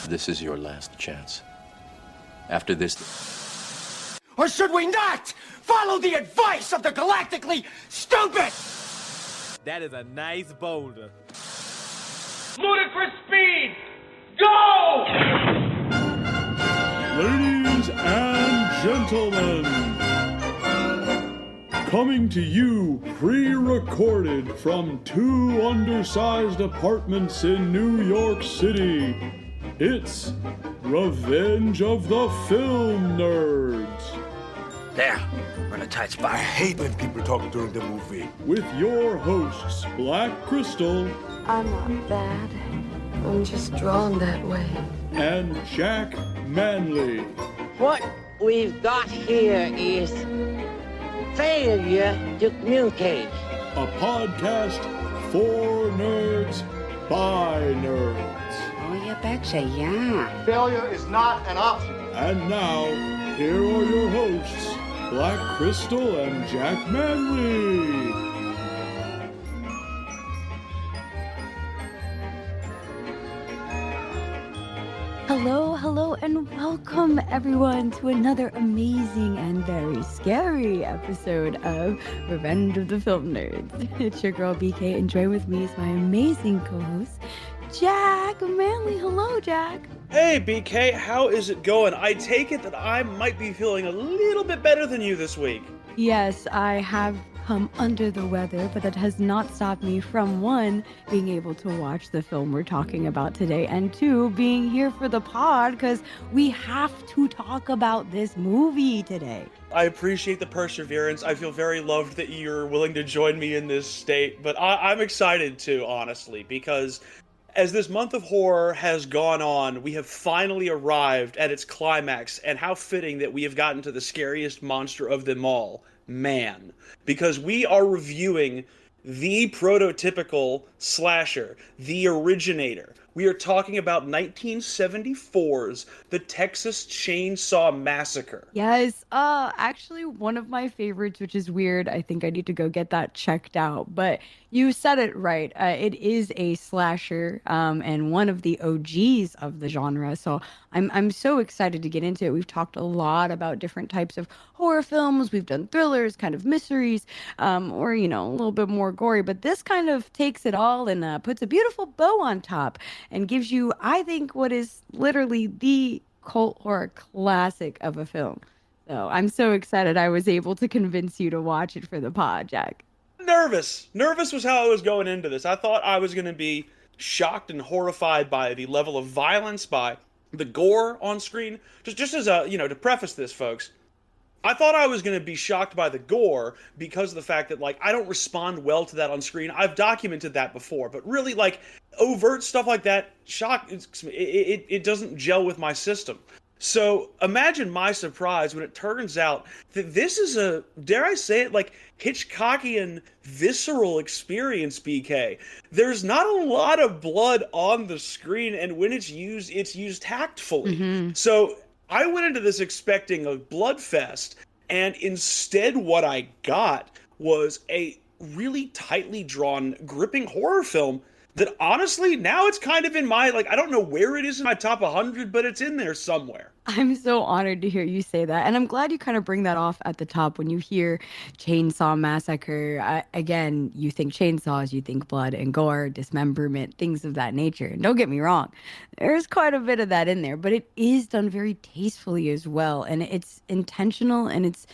This is your last chance. After this... Or should we not follow the advice of the galactically stupid? That is a nice boulder. Ludicrous speed! Go! Ladies and gentlemen, coming to you pre-recorded from two undersized apartments in New York City, it's Revenge of the Film Nerds. There, we're in a tight spot. I hate when people talk during the movie. With your hosts, Black Crystal. I'm not bad. I'm just drawn that way. And Jack Manley. What we've got here is failure to communicate. A podcast for nerds by nerds. Oh, you betcha, yeah. Failure is not an option. And now, here are your hosts, Black Crystal and Jack Manley. Hello, and welcome everyone to another amazing and very scary episode of Revenge of the Film Nerds. It's your girl BK, and join with me is my amazing co-host, Jack Manley. Hello, Jack. Hey, BK, how is it going? I take it that I might be feeling a little bit better than you this week. Yes, I have come under the weather, but that has not stopped me from, one, being able to watch the film we're talking about today, and two, being here for the pod, because we have to talk about this movie today. I appreciate the perseverance. I feel very loved that you're willing to join me in this state, but I'm excited too, honestly, because as this month of horror has gone on, we have finally arrived at its climax, and how fitting that we have gotten to the scariest monster of them all, man. Because we are reviewing the prototypical slasher, the originator. We are talking about 1974's The Texas Chainsaw Massacre. Yes, actually one of my favorites, which is weird. I think I need to go get that checked out. But you said it right. It is a slasher, and one of the OGs of the genre. So I'm so excited to get into it. We've talked a lot about different types of horror films. We've done thrillers, kind of mysteries, or, a little bit more gory. But this kind of takes it all and puts a beautiful bow on top and gives you, I think, what is literally the cult horror classic of a film. So I'm so excited I was able to convince you to watch it for the pod, Jack. Nervous was how I was going into this. I thought I was going to be shocked and horrified by the level of violence, by the gore on screen. Just as a, to preface this, folks, I thought I was going to be shocked by the gore because of the fact that, I don't respond well to that on screen. I've documented that before, but really, overt stuff like that, it doesn't gel with my system. So imagine my surprise when it turns out that this is a, dare I say it, Hitchcockian visceral experience, BK. There's not a lot of blood on the screen, and when it's used tactfully. Mm-hmm. So I went into this expecting a bloodfest, and instead what I got was a really tightly drawn, gripping horror film that honestly, now it's kind of in my, I don't know where it is in my top 100, but it's in there somewhere. I'm so honored to hear you say that. And I'm glad you kind of bring that off at the top. When you hear Chainsaw Massacre, again, you think chainsaws, you think blood and gore, dismemberment, things of that nature. And don't get me wrong, there's quite a bit of that in there, but it is done very tastefully as well. And it's intentional, and it's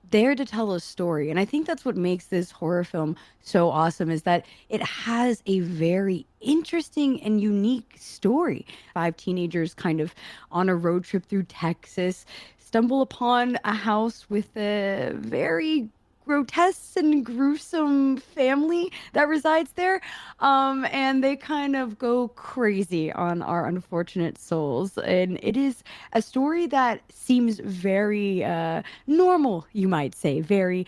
there to tell a story. And I think that's what makes this horror film so awesome, is that it has a very interesting and unique story. 5 teenagers kind of on a road trip through Texas stumble upon a house with a very grotesque and gruesome family that resides there, and they kind of go crazy on our unfortunate souls. And it is a story that seems very normal, you might say, very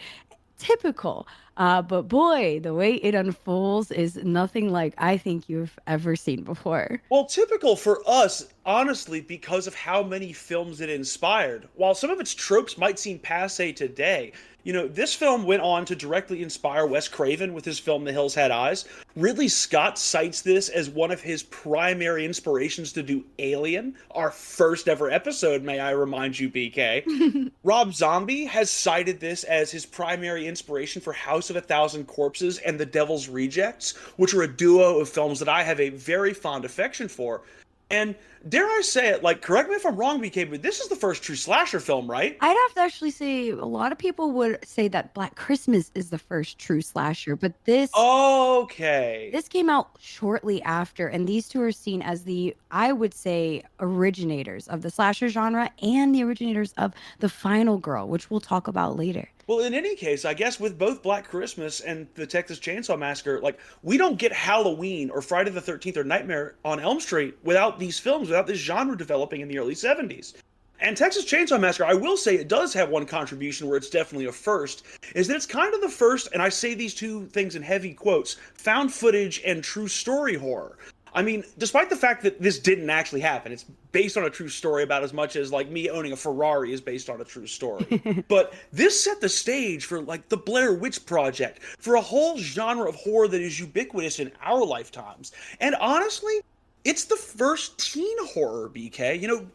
typical, but boy, the way it unfolds is nothing like I think you've ever seen before. Well, typical for us honestly because of how many films it inspired. While some of its tropes might seem passé today, this film went on to directly inspire Wes Craven with his film The Hills Had Eyes. Ridley Scott cites this as one of his primary inspirations to do Alien, our first ever episode, may I remind you, BK. Rob Zombie has cited this as his primary inspiration for House of a Thousand Corpses and The Devil's Rejects, which are a duo of films that I have a very fond affection for. And dare I say it, correct me if I'm wrong, BK, but this is the first true slasher film, right? I'd have to actually say a lot of people would say that Black Christmas is the first true slasher, but Okay. This came out shortly after, and these two are seen as I would say, originators of the slasher genre and the originators of The Final Girl, which we'll talk about later. Well, in any case, I guess with both Black Christmas and the Texas Chainsaw Massacre, we don't get Halloween or Friday the 13th or Nightmare on Elm Street without these films, without this genre developing in the early 70s. And Texas Chainsaw Massacre, I will say it does have one contribution where it's definitely a first, is that it's kind of the first, and I say these two things in heavy quotes, found footage and true story horror. I mean, despite the fact that this didn't actually happen, it's based on a true story about as much as me owning a Ferrari is based on a true story. But this set the stage for the Blair Witch Project, for a whole genre of horror that is ubiquitous in our lifetimes. And honestly, it's the first teen horror, BK.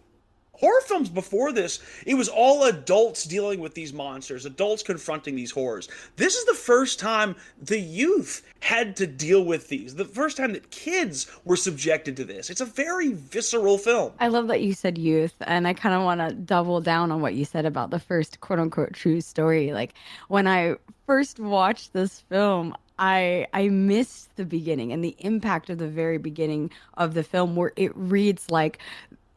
Horror films before this, it was all adults dealing with these monsters, adults confronting these horrors. This is the first time the youth had to deal with these, the first time that kids were subjected to this. It's a very visceral film. I love that you said youth, and I kind of want to double down on what you said about the first quote-unquote true story. When I first watched this film, I missed the beginning and the impact of the very beginning of the film, where it reads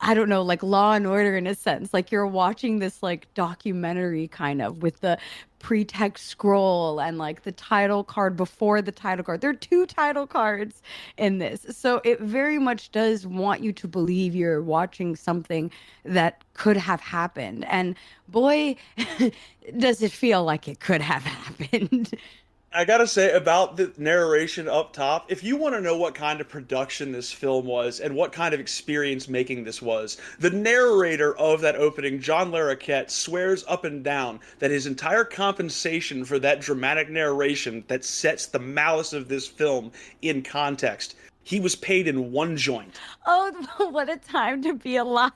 I don't know, Law and Order in a sense. You're watching this documentary kind of with the pretext scroll and the title card before the title card. There are two title cards in this. So it very much does want you to believe you're watching something that could have happened. And boy, does it feel like it could have happened. I gotta say about the narration up top, if you want to know what kind of production this film was and what kind of experience making this was, the narrator of that opening, John Larroquette, swears up and down that his entire compensation for that dramatic narration that sets the malice of this film in context, he was paid in one joint. Oh, what a time to be alive.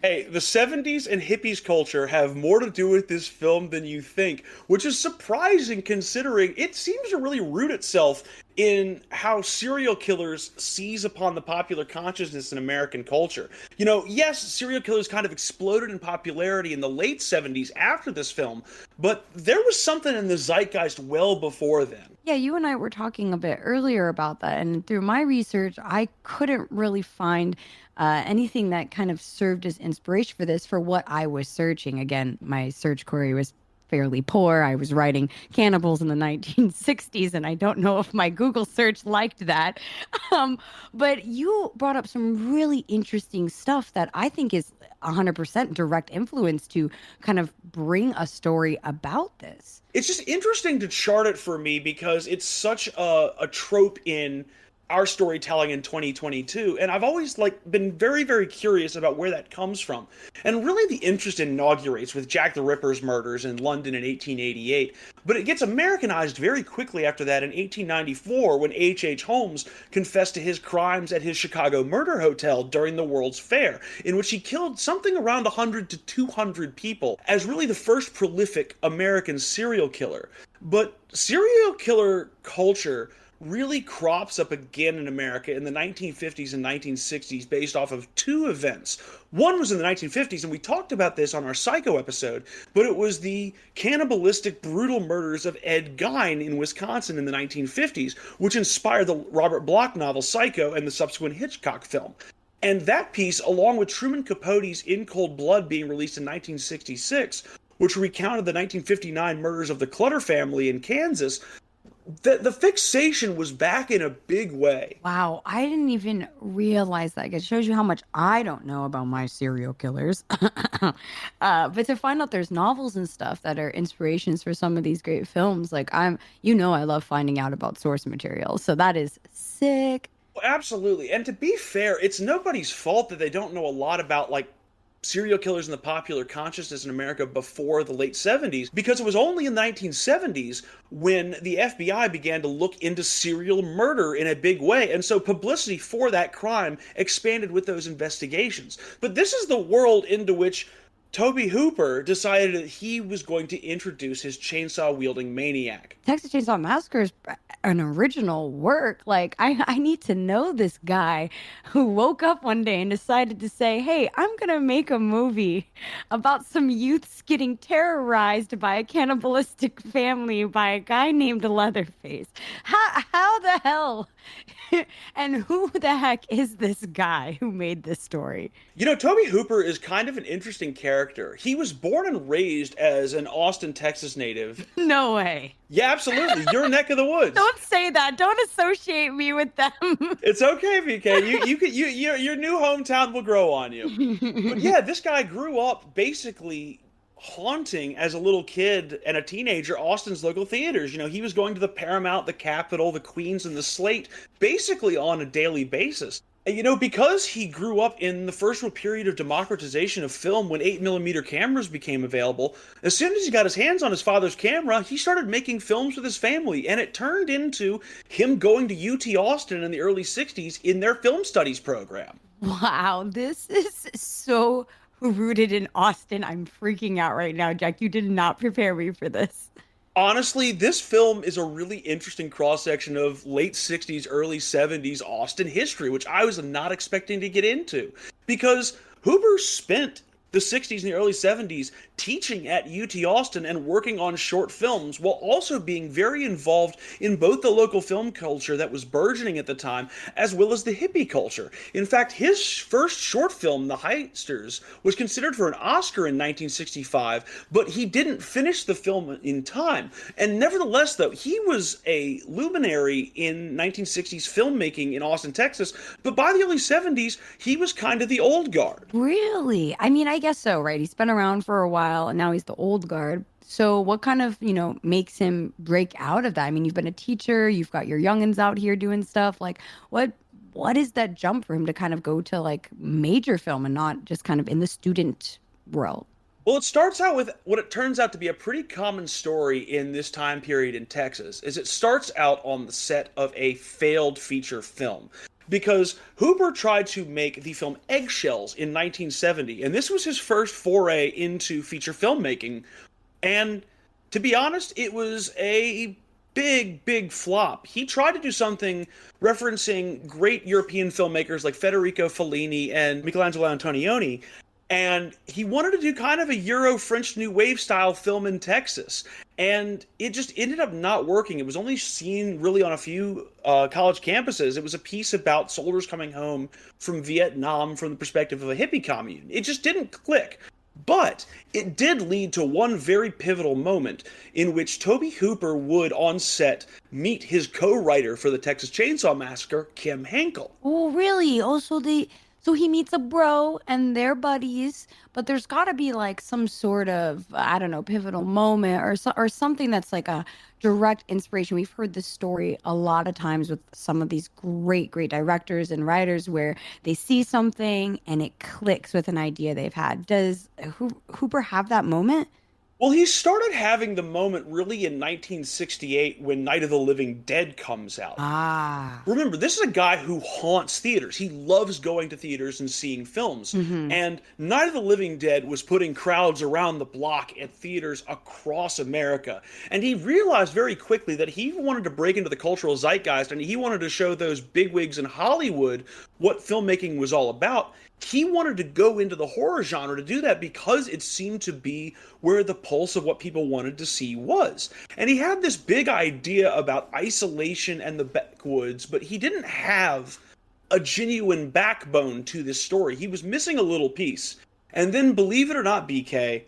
Hey, the 70s and hippies culture have more to do with this film than you think, which is surprising considering it seems to really root itself in how serial killers seize upon the popular consciousness in American culture. Yes, serial killers kind of exploded in popularity in the late 70s after this film, but there was something in the zeitgeist well before then. Yeah, you and I were talking a bit earlier about that, and through my research, I couldn't really find anything that kind of served as inspiration for this for what I was searching. Again, my search query was fairly poor. I was writing cannibals in the 1960s, and I don't know if my Google search liked that. But you brought up some really interesting stuff that I think is 100% direct influence to kind of bring a story about this. It's just interesting to chart it for me because it's such a trope in our storytelling in 2022, and I've always been very, very curious about where that comes from. And really the interest inaugurates with Jack the Ripper's murders in London in 1888, but it gets Americanized very quickly after that in 1894 when H.H. Holmes confessed to his crimes at his Chicago murder hotel during the World's Fair, in which he killed something around 100 to 200 people as really the first prolific American serial killer. But serial killer culture really crops up again in America in the 1950s and 1960s based off of two events. One was in the 1950s, and we talked about this on our Psycho episode, but it was the cannibalistic, brutal murders of Ed Gein in Wisconsin in the 1950s, which inspired the Robert Bloch novel Psycho and the subsequent Hitchcock film. And that piece, along with Truman Capote's In Cold Blood being released in 1966, which recounted the 1959 murders of the Clutter family in Kansas, the fixation was back in a big way. Wow, I didn't even realize that. It shows you how much I don't know about my serial killers. But to find out there's novels and stuff that are inspirations for some of these great films, I love finding out about source material. So that is sick. Absolutely. And to be fair, it's nobody's fault that they don't know a lot about, like, serial killers in the popular consciousness in America before the late 70s, because it was only in the 1970s when the FBI began to look into serial murder in a big way. And so publicity for that crime expanded with those investigations. But this is the world into which Tobe Hooper decided that he was going to introduce his chainsaw-wielding maniac. Texas Chainsaw Massacre is an original work. Like, I need to know this guy who woke up one day and decided to say, hey, I'm going to make a movie about some youths getting terrorized by a cannibalistic family by a guy named Leatherface. How the hell? And who the heck is this guy who made this story? You know, Tobe Hooper is kind of an interesting character. He was born and raised as an Austin, Texas native. No way. Yeah, absolutely. Your neck of the woods. Don't say that. Don't associate me with them. It's okay, VK. Your new hometown will grow on you. But yeah, this guy grew up basically haunting as a little kid and a teenager Austin's local theaters. You know, he was going to the Paramount, the Capitol, the Queens, and the Slate basically on a daily basis. And, you know, because he grew up in the first real period of democratization of film when 8mm cameras became available, as soon as he got his hands on his father's camera, he started making films with his family, and it turned into him going to UT Austin in the early 60s in their film studies program. Wow, this is so rooted in Austin. I'm freaking out right now, Jack. You did not prepare me for this. Honestly, this film is a really interesting cross-section of late 60s, early 70s Austin history, which I was not expecting to get into. Because Hooper spent the 60s and the early 70s teaching at UT Austin and working on short films, while also being very involved in both the local film culture that was burgeoning at the time, as well as the hippie culture. In fact, his first short film, The Heisters, was considered for an Oscar in 1965, but he didn't finish the film in time. And nevertheless, though, he was a luminary in 1960s filmmaking in Austin, Texas, but by the early 70s, he was kind of the old guard. Really? I mean, I guess so, right? He's been around for a while and now he's the old guard. So what kind of, makes him break out of that? I mean, you've been a teacher, you've got your youngins out here doing stuff. Like, what is that jump for him to kind of go to like major film and not just kind of in the student world? Well, it starts out with what it turns out to be a pretty common story in this time period in Texas, is it starts out on the set of a failed feature film. Because Hooper tried to make the film Eggshells in 1970, and this was his first foray into feature filmmaking. And to be honest, it was a big flop. He tried to do something referencing great European filmmakers like Federico Fellini and Michelangelo Antonioni, and he wanted to do kind of a Euro-French New Wave style film in Texas. And it just ended up not working. It was only seen really on a few college campuses. It was a piece about soldiers coming home from Vietnam from the perspective of a hippie commune. It just didn't click. But it did lead to one very pivotal moment in which Tobe Hooper would, on set, meet his co-writer for the Texas Chainsaw Massacre, Kim Henkel. Oh, really? Oh, so he meets a bro and they're buddies, but there's got to be like some sort of, I don't know, pivotal moment or something that's like a direct inspiration. We've heard this story a lot of times with some of these great directors and writers where they see something and it clicks with an idea they've had. Does Hooper have that moment? Well, he started having the moment really in 1968 when Night of the Living Dead comes out. Ah. Remember, this is a guy who haunts theaters. He loves going to theaters and seeing films. Mm-hmm. And Night of the Living Dead was putting crowds around the block at theaters across America. And he realized very quickly that he wanted to break into the cultural zeitgeist and he wanted to show those bigwigs in Hollywood what filmmaking was all about. He wanted to go into the horror genre to do that because it seemed to be where the pulse of what people wanted to see was. And he had this big idea about isolation and the backwoods, but he didn't have a genuine backbone to this story. He was missing a little piece. And then, believe it or not, BK,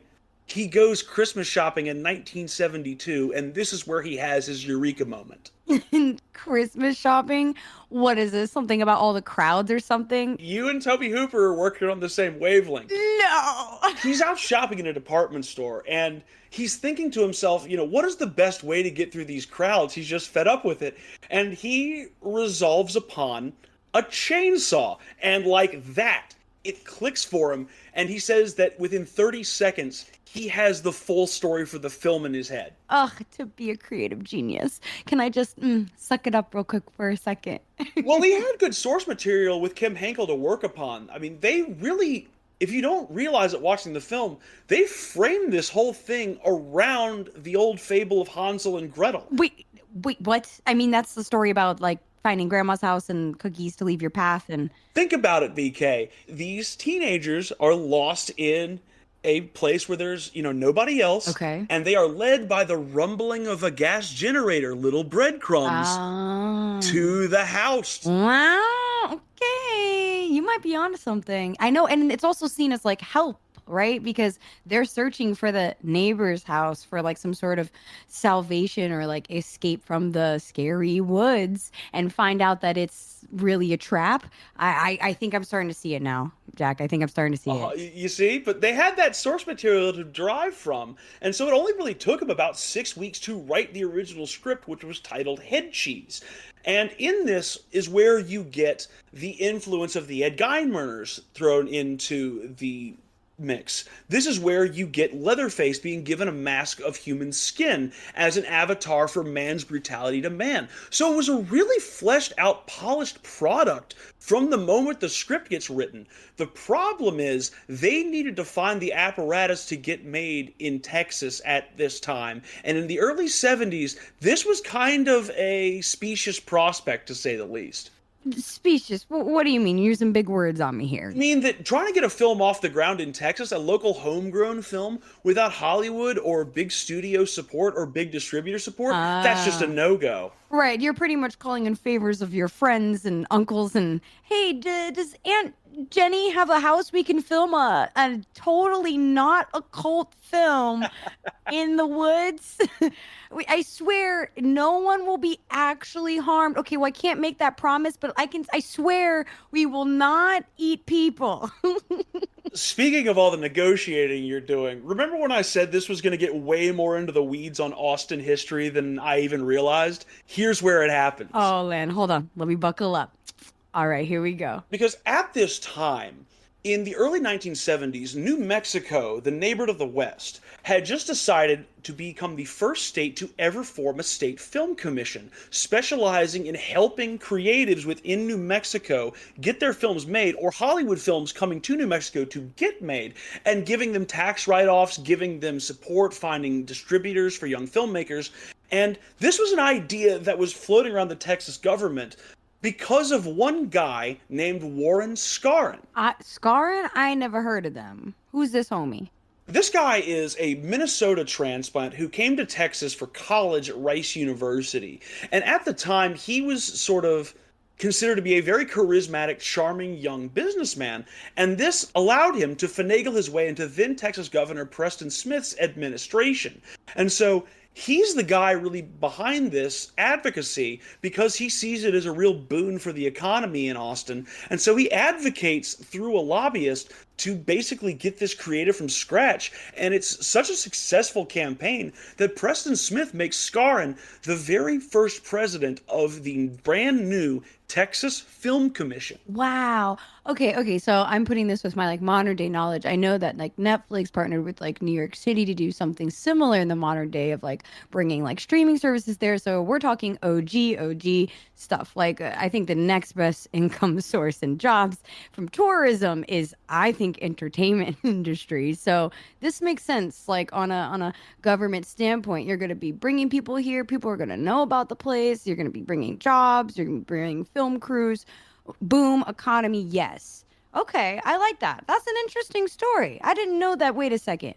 he goes Christmas shopping in 1972, and this is where he has his eureka moment. Christmas shopping? What is this? Something about all the crowds or something? You and Tobe Hooper are working on the same wavelength. No! He's out shopping in a department store, and he's thinking to himself, what is the best way to get through these crowds? He's just fed up with it. And he resolves upon a chainsaw. And like that, it clicks for him, and he says that within 30 seconds, he has the full story for the film in his head. Ugh, to be a creative genius. Can I just suck it up real quick for a second? Well, he had good source material with Kim Henkel to work upon. I mean, they really, if you don't realize it watching the film, they framed this whole thing around the old fable of Hansel and Gretel. Wait, what? I mean, that's the story about, like, finding grandma's house and cookies to leave your path and... Think about it, BK. These teenagers are lost in a place where there's, nobody else. Okay. And they are led by the rumbling of a gas generator, little breadcrumbs, to the house. Wow, okay. You might be onto something. I know, and it's also seen as, like, help, right? Because they're searching for the neighbor's house for, like, some sort of salvation or, like, escape from the scary woods and find out that it's really a trap. I think I'm starting to see it now, Jack. I think I'm starting to see it. You see? But they had that source material to derive from, and so it only really took them about 6 weeks to write the original script, which was titled Head Cheese. And in this is where you get the influence of the Ed Gein murders thrown into the mix. This is where you get Leatherface being given a mask of human skin as an avatar for man's brutality to man. So it was a really fleshed out, polished product from the moment the script gets written. The problem is they needed to find the apparatus to get made in Texas at this time. And in the early 70s, this was kind of a specious prospect, to say the least. Specious? What do you mean? You're using big words on me here. I mean that trying to get a film off the ground in Texas, a local homegrown film, without Hollywood or big studio support or big distributor support, that's just a no-go. Right, you're pretty much calling in favors of your friends and uncles and, hey, does Aunt Jenny have a house we can film a totally not occult film in the woods? I swear no one will be actually harmed. Okay, well, I can't make that promise, but I swear we will not eat people. Speaking of all the negotiating you're doing, remember when I said this was going to get way more into the weeds on Austin history than I even realized? Here's where it happens. Oh, Len, hold on. Let me buckle up. All right, here we go. Because at this time, in the early 1970s, New Mexico, the neighbor to the west, had just decided to become the first state to ever form a state film commission, specializing in helping creatives within New Mexico get their films made, or Hollywood films coming to New Mexico to get made, and giving them tax write-offs, giving them support, finding distributors for young filmmakers. And this was an idea that was floating around the Texas government because of one guy named Warren Scarron. Scarron? I never heard of them. Who's this homie? This guy is a Minnesota transplant who came to Texas for college at Rice University. And at the time, he was sort of considered to be a very charismatic, charming young businessman. And this allowed him to finagle his way into then Texas Governor Preston Smith's administration. And so he's the guy really behind this advocacy because he sees it as a real boon for the economy in Austin. And so he advocates through a lobbyist to basically get this creative from scratch. And it's such a successful campaign that Preston Smith makes Scarron the very first president of the brand new Texas Film Commission. Wow. Okay. So I'm putting this with my like modern day knowledge. I know that like Netflix partnered with like New York City to do something similar in the modern day of like bringing like streaming services there. So we're talking OG stuff. Like I think the next best income source and jobs from tourism is, I think, entertainment industry. So this makes sense. Like on a government standpoint, you're going to be bringing people here. People are going to know about the place. You're going to be bringing jobs. You're going to be bringing film crews. Boom, economy, yes. Okay, I like that. That's an interesting story. I didn't know that. Wait a second.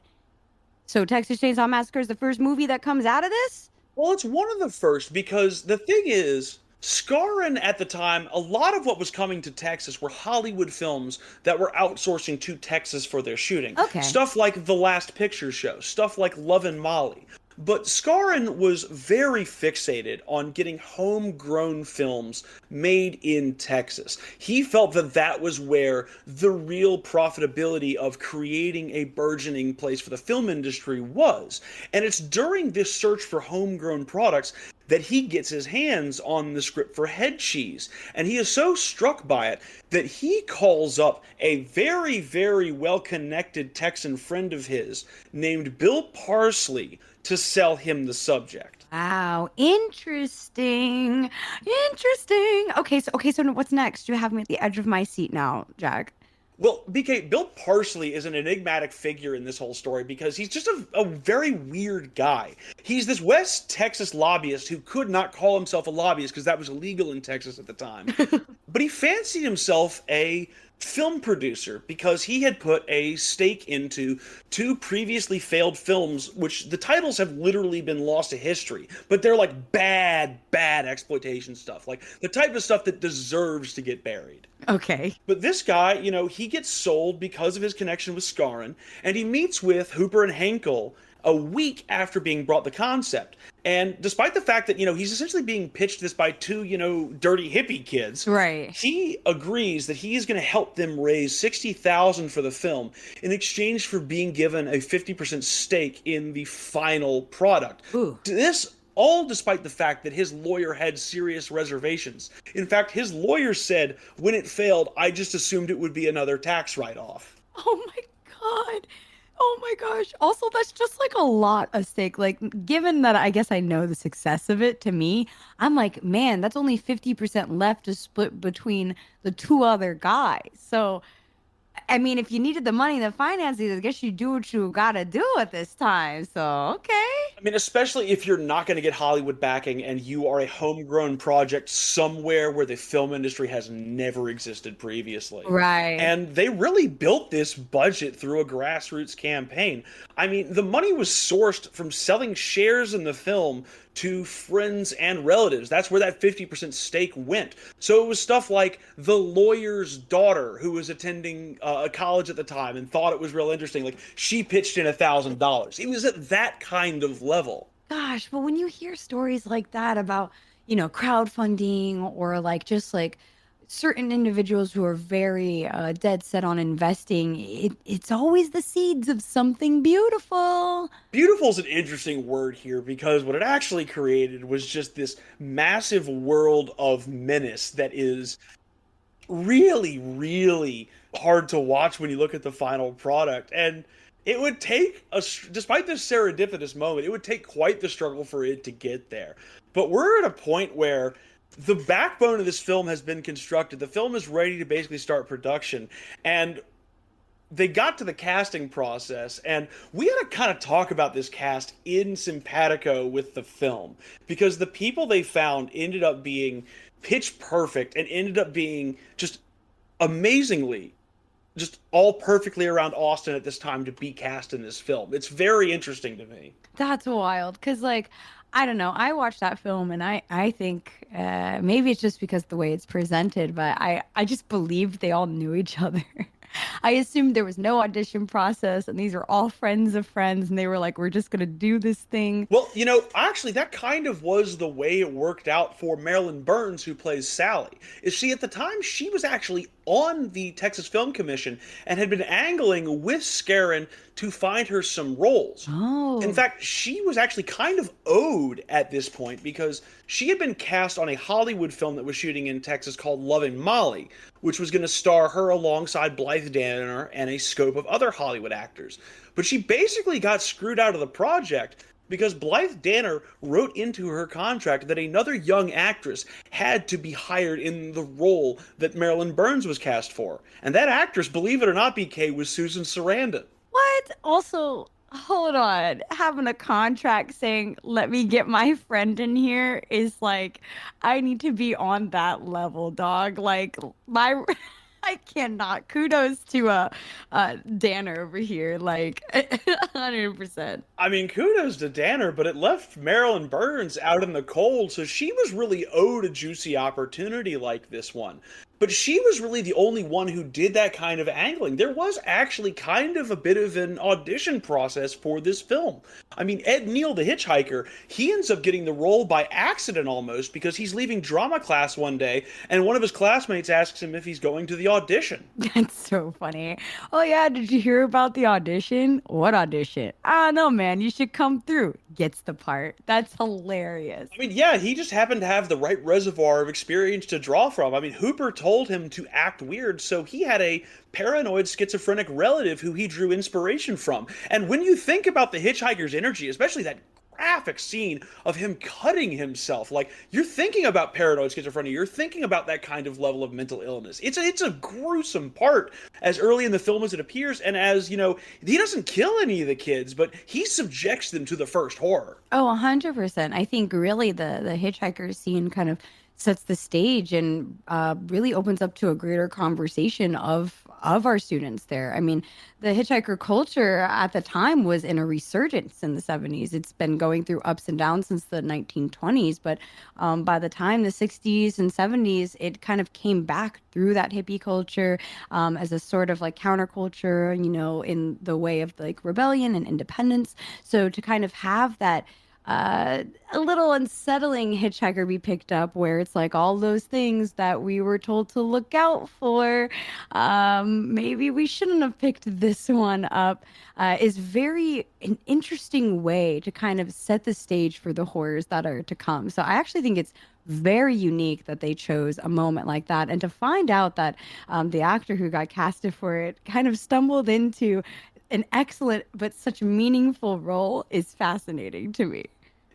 So Texas Chainsaw Massacre is the first movie that comes out of this? Well, it's one of the first because the thing is, Scarron at the time, a lot of what was coming to Texas were Hollywood films that were outsourcing to Texas for their shooting. Okay. Stuff like The Last Picture Show, stuff like Love and Molly. But Scarron was very fixated on getting homegrown films made in Texas. He felt that that was where the real profitability of creating a burgeoning place for the film industry was. And it's during this search for homegrown products that he gets his hands on the script for Head Cheese. And he is so struck by it that he calls up a very, very well-connected Texan friend of his named Bill Parsley to sell him the subject. Wow, interesting. Interesting. Okay, so what's next? You have me at the edge of my seat now, Jack. Well, BK, Bill Parsley is an enigmatic figure in this whole story because he's just a very weird guy. He's this West Texas lobbyist who could not call himself a lobbyist because that was illegal in Texas at the time. But he fancied himself a film producer because he had put a stake into 2 previously failed films, which the titles have literally been lost to history, but they're like bad exploitation stuff, like the type of stuff that deserves to get buried. Okay. But this guy, he gets sold because of his connection with Scarron, and he meets with Hooper and Henkel a week after being brought the concept. And despite the fact that, he's essentially being pitched this by 2, dirty hippie kids, right? He agrees that he's going to help them raise $60,000 for the film in exchange for being given a 50% stake in the final product. Ooh. This all despite the fact that his lawyer had serious reservations. In fact, his lawyer said, when it failed, I just assumed it would be another tax write-off. Oh my God. Oh my gosh. Also, that's just like a lot of stake. Like, given that I guess I know the success of it, to me, I'm like, man, that's only 50% left to split between the 2 other guys. So, I mean, if you needed the money and the finances, I guess you do what you gotta do at this time. So, okay. I mean, especially if you're not going to get Hollywood backing and you are a homegrown project somewhere where the film industry has never existed previously. Right. And they really built this budget through a grassroots campaign. I mean, the money was sourced from selling shares in the film to friends and relatives. That's where that 50% stake went. So it was stuff like the lawyer's daughter who was attending a college at the time and thought it was real interesting. Like, she pitched in $1,000. It was at that kind of level. Gosh, but when you hear stories like that about, crowdfunding or like just like certain individuals who are very dead set on investing, it's always the seeds of something beautiful. Beautiful is an interesting word here because what it actually created was just this massive world of menace that is really, really hard to watch when you look at the final product. And it would take, despite this serendipitous moment, it would take quite the struggle for it to get there. But we're at a point where the backbone of this film has been constructed. The film is ready to basically start production. And they got to the casting process, and we had to kind of talk about this cast in simpatico with the film, because the people they found ended up being pitch perfect and ended up being just amazingly just all perfectly around Austin at this time to be cast in this film. It's very interesting to me. That's wild. Because, like, I don't know. I watched that film and I think maybe it's just because the way it's presented, but I just believed they all knew each other. I assumed there was no audition process and these are all friends of friends and they were like, we're just going to do this thing. Well, actually that kind of was the way it worked out for Marilyn Burns, who plays Sally. Is she, at the time, she was actually on the Texas Film Commission and had been angling with Scarron to find her some roles. Oh. In fact, she was actually kind of owed at this point because she had been cast on a Hollywood film that was shooting in Texas called Loving Molly, which was going to star her alongside Blythe Danner and a scope of other Hollywood actors. But she basically got screwed out of the project because Blythe Danner wrote into her contract that another young actress had to be hired in the role that Marilyn Burns was cast for. And that actress, believe it or not, BK, was Susan Sarandon. What? Also, hold on. Having a contract saying, let me get my friend in here is like, I need to be on that level, dog. Like, I cannot. Kudos to Danner over here, like 100%. I mean, kudos to Danner, but it left Marilyn Burns out in the cold, so she was really owed a juicy opportunity like this one. but she was really the only one who did that kind of angling. There was actually kind of a bit of an audition process for this film. I mean, Ed Neal, the hitchhiker, he ends up getting the role by accident almost, because he's leaving drama class one day and one of his classmates asks him if he's going to the audition. That's so funny. Oh yeah, did you hear about the audition? What audition? I don't know, man. You should come through. Gets the part. That's hilarious. I mean, yeah, he just happened to have the right reservoir of experience to draw from. I mean, Hooper told him to act weird, so he had a paranoid schizophrenic relative who he drew inspiration from. And when you think about the hitchhiker's energy, especially that graphic scene of him cutting himself, like, you're thinking about paranoid schizophrenia, you're thinking about that kind of level of mental illness. It's a gruesome part as early in the film as it appears, and as, you know, he doesn't kill any of the kids, but he subjects them to the first horror. Oh, 100%. I think really the hitchhiker scene kind of sets the stage and really opens up to a greater conversation of our students there. I mean, the hitchhiker culture at the time was in a resurgence in the 70s. It's been going through ups and downs since the 1920s, but by the time the 60s and 70s, it kind of came back through that hippie culture as a sort of like counterculture, you know, in the way of like rebellion and independence. So to kind of have that a little unsettling hitchhiker be picked up where it's like all those things that we were told to look out for, maybe we shouldn't have picked this one up, is very an interesting way to kind of set the stage for the horrors that are to come. So I actually think it's very unique that they chose a moment like that, and to find out that the actor who got casted for it kind of stumbled into an excellent but such meaningful role is fascinating to me.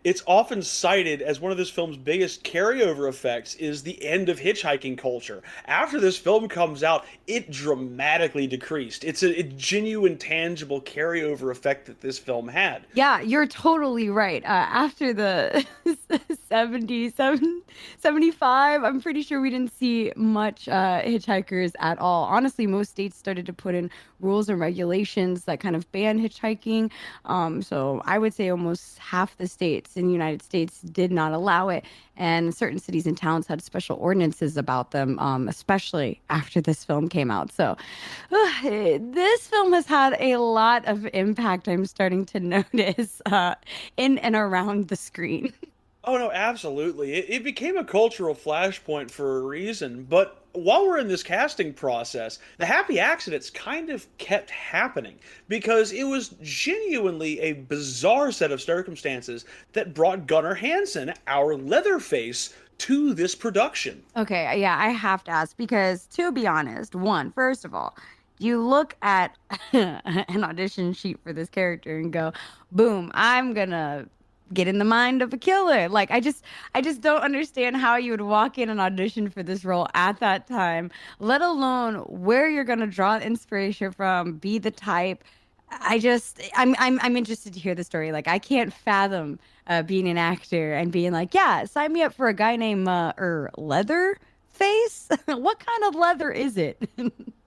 It's often cited as one of this film's biggest carryover effects is the end of hitchhiking culture. After this film comes out, it dramatically decreased. It's a genuine, tangible carryover effect that this film had. Yeah, you're totally right. After the 75, I'm pretty sure we didn't see much hitchhikers at all. Honestly, most states started to put in rules and regulations that kind of ban hitchhiking. So I would say almost half the states in the United States did not allow it. And certain cities and towns had special ordinances about them, especially after this film came out. So this film has had a lot of impact, I'm starting to notice, in and around the screen. Oh, no, absolutely. It became a cultural flashpoint for a reason, but while we're in this casting process, the happy accidents kind of kept happening because it was genuinely a bizarre set of circumstances that brought Gunnar Hansen, our Leatherface, to this production. Okay, yeah, I have to ask because, to be honest, first of all, you look at an audition sheet for this character and go, boom, I'm gonna get in the mind of a killer. Like, I just don't understand how you would walk in and audition for this role at that time, let alone where you're gonna draw inspiration from, be the type. I'm interested to hear the story. Like, I can't fathom being an actor and being like, yeah, sign me up for a guy named Leatherface. What kind of leather is it?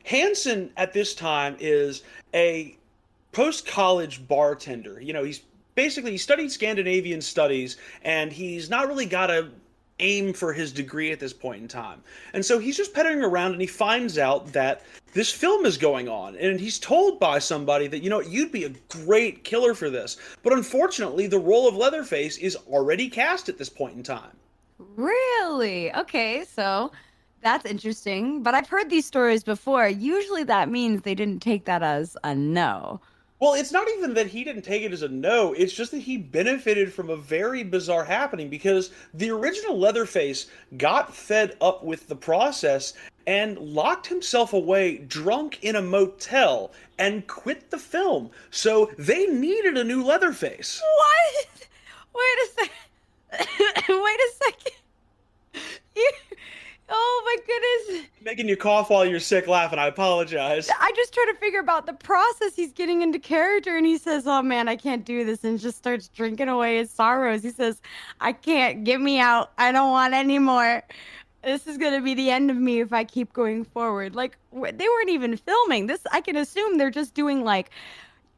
Hansen at this time is a post-college bartender. You know, he studied Scandinavian studies, and he's not really got a aim for his degree at this point in time. And so he's just pettering around, and he finds out that this film is going on, and he's told by somebody that, you know, you'd be a great killer for this. But unfortunately, the role of Leatherface is already cast at this point in time. Really? Okay, so that's interesting. But I've heard these stories before. Usually that means they didn't take that as a no. Well, it's not even that he didn't take it as a no, it's just that he benefited from a very bizarre happening because the original Leatherface got fed up with the process and locked himself away drunk in a motel and quit the film. So they needed a new Leatherface. What? Wait a second. Wait a second. Oh my goodness. Making you cough while you're sick laughing, I apologize. I just try to figure out the process. He's getting into character and he says, oh man, I can't do this, and just starts drinking away his sorrows. He says, I can't, get me out. I don't want any more. This is going to be the end of me if I keep going forward. Like, they weren't even filming this. I can assume they're just doing, like,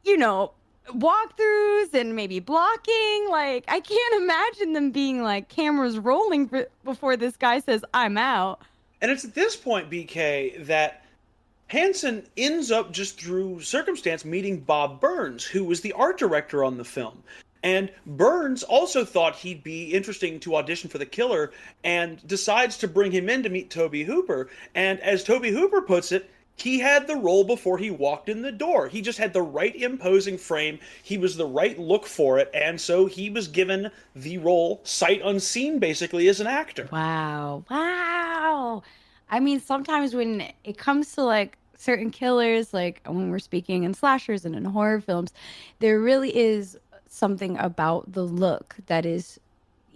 you know, walkthroughs and maybe blocking. Like, I can't imagine them being like cameras rolling before this guy says, I'm out. And it's at this point, BK, that Hansen ends up just through circumstance meeting Bob Burns, who was the art director on the film. And Burns also thought he'd be interesting to audition for the killer and decides to bring him in to meet Tobe Hooper. And as Tobe Hooper puts it, he had the role before he walked in the door. He just had the right imposing frame. He was the right look for it. And so he was given the role sight unseen, basically, as an actor. Wow. Wow. I mean, sometimes when it comes to like certain killers, like when we're speaking in slashers and in horror films, there really is something about the look that is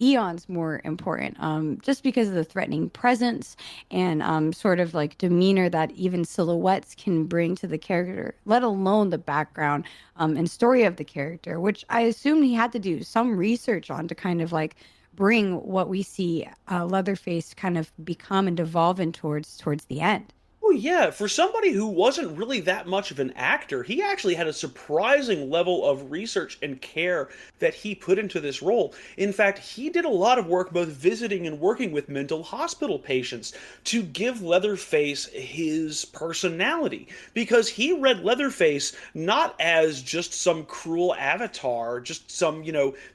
eons more important, just because of the threatening presence and sort of like demeanor that even silhouettes can bring to the character, let alone the background and story of the character, which I assume he had to do some research on to kind of like bring what we see Leatherface kind of become and evolve in towards the end. Oh, yeah. For somebody who wasn't really that much of an actor, he actually had a surprising level of research and care that he put into this role. In fact, he did a lot of work both visiting and working with mental hospital patients to give Leatherface his personality, because he read Leatherface not as just some cruel avatar, just some,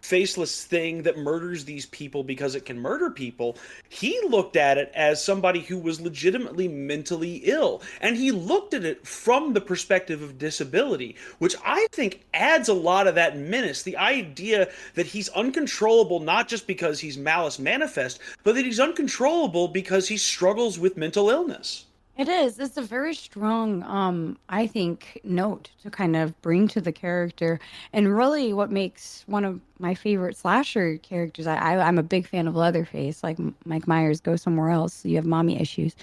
faceless thing that murders these people because it can murder people. He looked at it as somebody who was legitimately mentally ill, and he looked at it from the perspective of disability, which I think adds a lot of that menace. The idea that he's uncontrollable not just because he's malice manifest, but that he's uncontrollable because he struggles with mental illness. It is. It's a very strong, I think, note to kind of bring to the character, and really what makes one of my favorite slasher characters. I'm a big fan of Leatherface, like Mike Myers, Go Somewhere Else. You have mommy issues,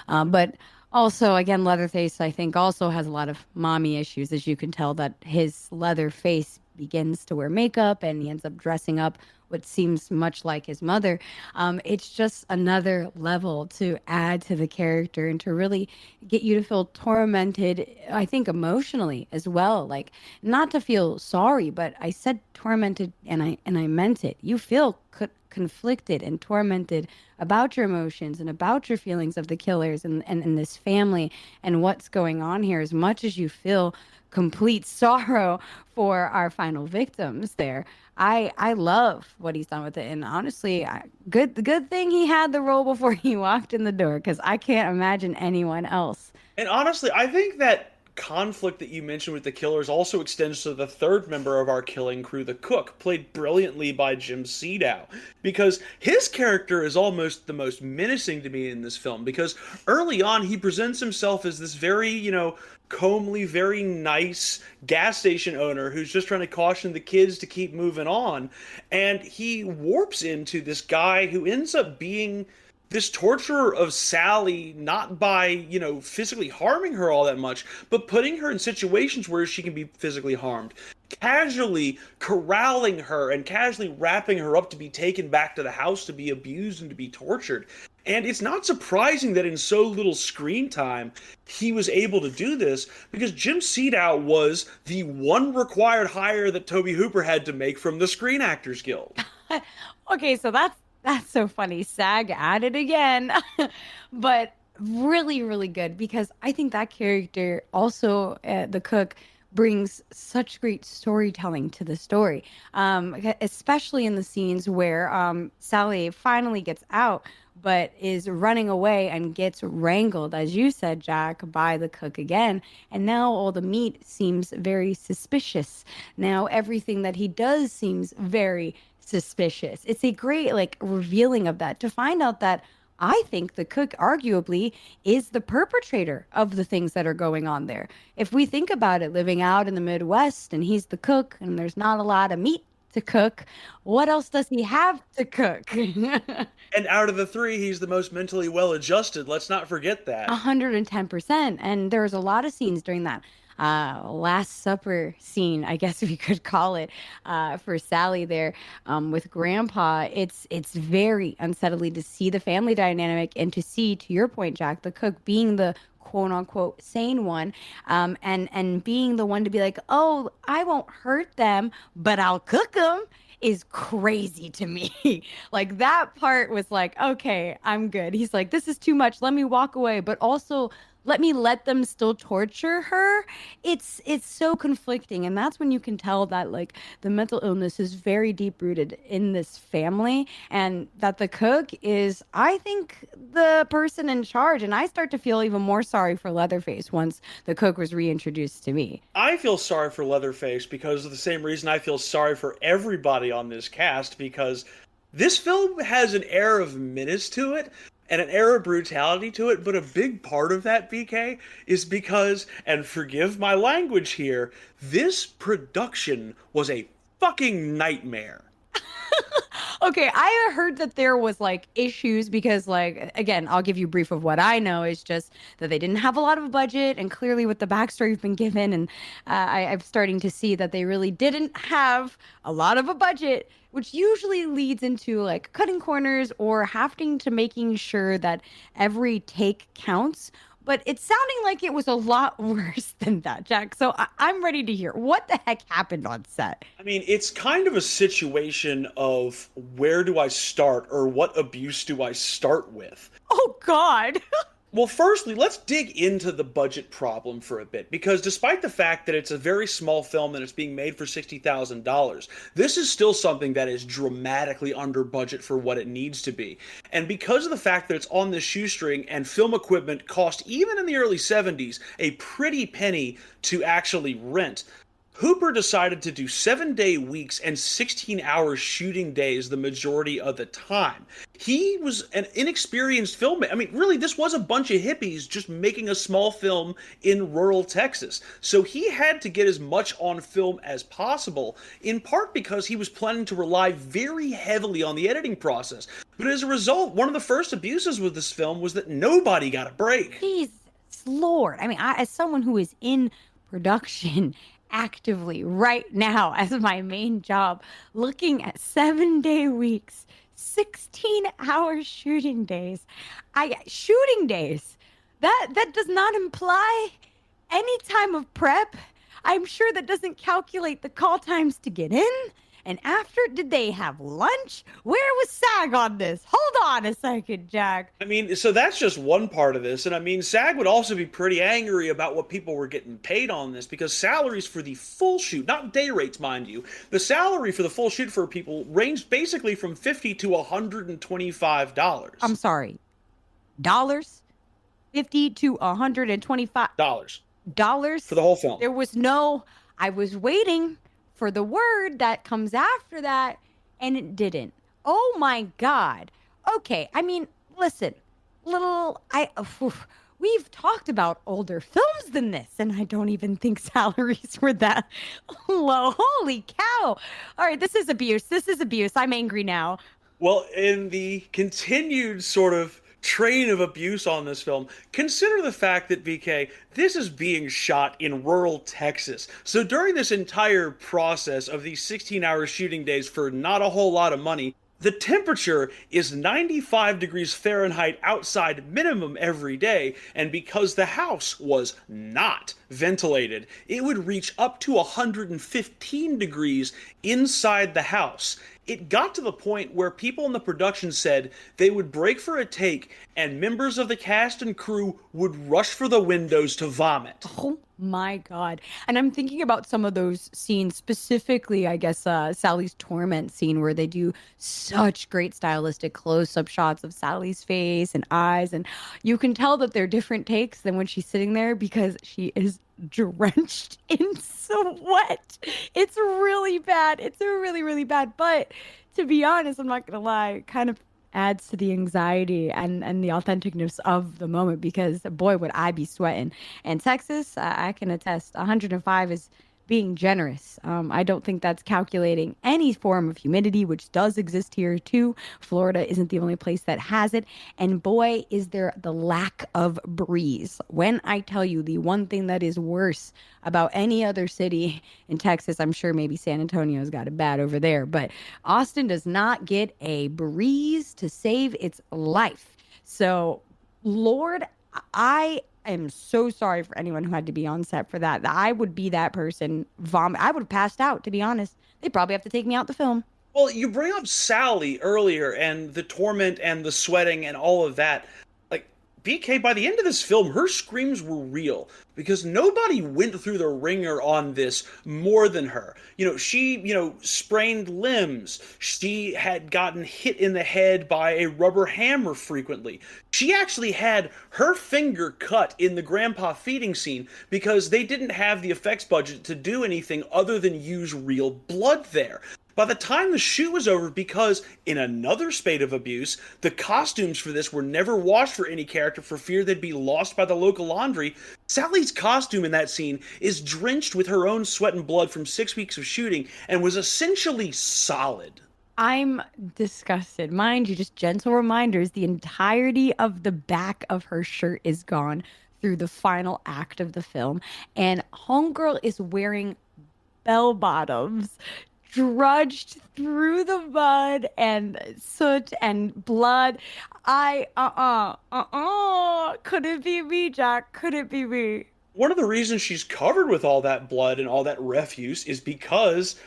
but also, again, Leatherface, I think, also has a lot of mommy issues, as you can tell that his leather face begins to wear makeup and he ends up dressing up what seems much like his mother. It's just another level to add to the character and to really get you to feel tormented, I think, emotionally as well. Like, not to feel sorry, but I said tormented and I meant it. You feel conflicted and tormented about your emotions and about your feelings of the killers and this family and what's going on here, as much as you feel complete sorrow for our final victims there. I love what he's done with it, and honestly, good thing he had the role before he walked in the door, because I can't imagine anyone else. And honestly, I think that conflict that you mentioned with the killers also extends to the third member of our killing crew, the cook, played brilliantly by Jim Sedow, because his character is almost the most menacing to me in this film, because early on he presents himself as this very, comely, very nice gas station owner who's just trying to caution the kids to keep moving on, and he warps into this guy who ends up being this torturer of Sally, not by, physically harming her all that much, but putting her in situations where she can be physically harmed, casually corralling her and casually wrapping her up to be taken back to the house to be abused and to be tortured. And it's not surprising that in so little screen time he was able to do this, because Jim Sedow was the one required hire that Tobe Hooper had to make from the Screen Actors Guild. Okay, so that's so funny. SAG at it again. But really, really good, because I think that character also, the cook, brings such great storytelling to the story, especially in the scenes where Sally finally gets out, but is running away and gets wrangled, as you said, Jack, by the cook again. And now all the meat seems very suspicious. Now everything that he does seems very suspicious. It's a great revealing of that, to find out that I think the cook arguably is the perpetrator of the things that are going on there. If we think about it, living out in the Midwest and he's the cook and there's not a lot of meat to cook, what else does he have to cook? And out of the three, he's the most mentally well-adjusted. Let's not forget that. 110%. And there's a lot of scenes during that Last Supper scene, I guess we could call it, for Sally there, with Grandpa. It's very unsettling to see the family dynamic and to see, to your point, Jack, the cook being the quote unquote sane one, and being the one to be like, oh, I won't hurt them, but I'll cook them. is crazy to me. Like that part was like, okay, I'm good. He's like, this is too much. Let me walk away. But also let them still torture her. It's so conflicting. And that's when you can tell that like the mental illness is very deep rooted in this family, and that the cook is, I think, the person in charge. And I start to feel even more sorry for Leatherface once the cook was reintroduced to me. I feel sorry for Leatherface because of the same reason I feel sorry for everybody on this cast, because this film has an air of menace to it and an air of brutality to it, but a big part of that, BK, is because, and forgive my language here, this production was a fucking nightmare. Okay, I heard that there was like issues because, like, again, I'll give you a brief of what I know is just that they didn't have a lot of budget, and clearly with the backstory you've been given, and I'm starting to see that they really didn't have a lot of a budget, which usually leads into like cutting corners or having to making sure that every take counts. But it's sounding like it was a lot worse than that, Jack. So I'm ready to hear what the heck happened on set. I mean, it's kind of a situation of where do I start, or what abuse do I start with? Oh, God. Well, firstly, let's dig into the budget problem for a bit, because despite the fact that it's a very small film and it's being made for $60,000, this is still something that is dramatically under budget for what it needs to be. And because of the fact that it's on this shoestring and film equipment cost, even in the early 70s, a pretty penny to actually rent, Hooper decided to do 7-day weeks and 16-hour shooting days the majority of the time. He was an inexperienced filmmaker. I mean, really, this was a bunch of hippies just making a small film in rural Texas. So he had to get as much on film as possible, in part because he was planning to rely very heavily on the editing process. But as a result, one of the first abuses with this film was that nobody got a break. Jesus Lord. I mean, as someone who is in production actively right now as my main job, looking at 7-day weeks, 16-hour shooting days. Shooting days. That does not imply any time of prep. I'm sure that doesn't calculate the call times to get in. And after, did they have lunch? Where was SAG on this? Hold on a second, Jack. I mean, so that's just one part of this. And I mean, SAG would also be pretty angry about what people were getting paid on this, because salaries for the full shoot, not day rates, mind you, the salary for the full shoot for people ranged basically from $50 to $125. I'm sorry. Dollars? $50 to $125. Dollars? For the whole film. There was no, I was waiting for the word that comes after that, and it didn't. Oh my God. Okay, I mean, listen, we've talked about older films than this, and I don't even think salaries were that low. Holy cow. All right, this is abuse. This is abuse. I'm angry now. Well, in the continued sort of train of abuse on this film, consider the fact that, BK, this is being shot in rural Texas. So during this entire process of these 16-hour shooting days for not a whole lot of money, the temperature is 95 degrees Fahrenheit outside minimum every day, and because the house was not ventilated, it would reach up to 115 degrees inside the house. It got to the point where people in the production said they would break for a take and members of the cast and crew would rush for the windows to vomit. Oh my God. And I'm thinking about some of those scenes, specifically, I guess, Sally's torment scene, where they do such great stylistic close-up shots of Sally's face and eyes. And you can tell that they're different takes than when she's sitting there, because she is drenched in sweat. It's really bad. It's really, really bad. But to be honest, I'm not going to lie, it kind of adds to the anxiety and the authenticness of the moment, because boy, would I be sweating. And Texas, I can attest, 105 is being generous. I don't think that's calculating any form of humidity, which does exist here too. Florida isn't the only place that has it. And boy, is there the lack of breeze. When I tell you the one thing that is worse about any other city in Texas, I'm sure maybe San Antonio's got it bad over there, but Austin does not get a breeze to save its life. So, Lord, I am so sorry for anyone who had to be on set for that. I would be that person. I would have passed out, to be honest. They'd probably have to take me out the film. Well, you bring up Sally earlier and the torment and the sweating and all of that. Like, BK, by the end of this film, her screams were real because nobody went through the ringer on this more than her. She, sprained limbs. She had gotten hit in the head by a rubber hammer frequently. She actually had her finger cut in the grandpa feeding scene because they didn't have the effects budget to do anything other than use real blood there. By the time the shoot was over, because in another spate of abuse, the costumes for this were never washed for any character for fear they'd be lost by the local laundry, Sally's costume in that scene is drenched with her own sweat and blood from 6 weeks of shooting and was essentially solid. I'm disgusted. Mind you, just gentle reminders, the entirety of the back of her shirt is gone through the final act of the film, and Homegirl is wearing bell bottoms drudged through the mud and soot and blood. Could it be me, Jack? Could it be me? One of the reasons she's covered with all that blood and all that refuse is because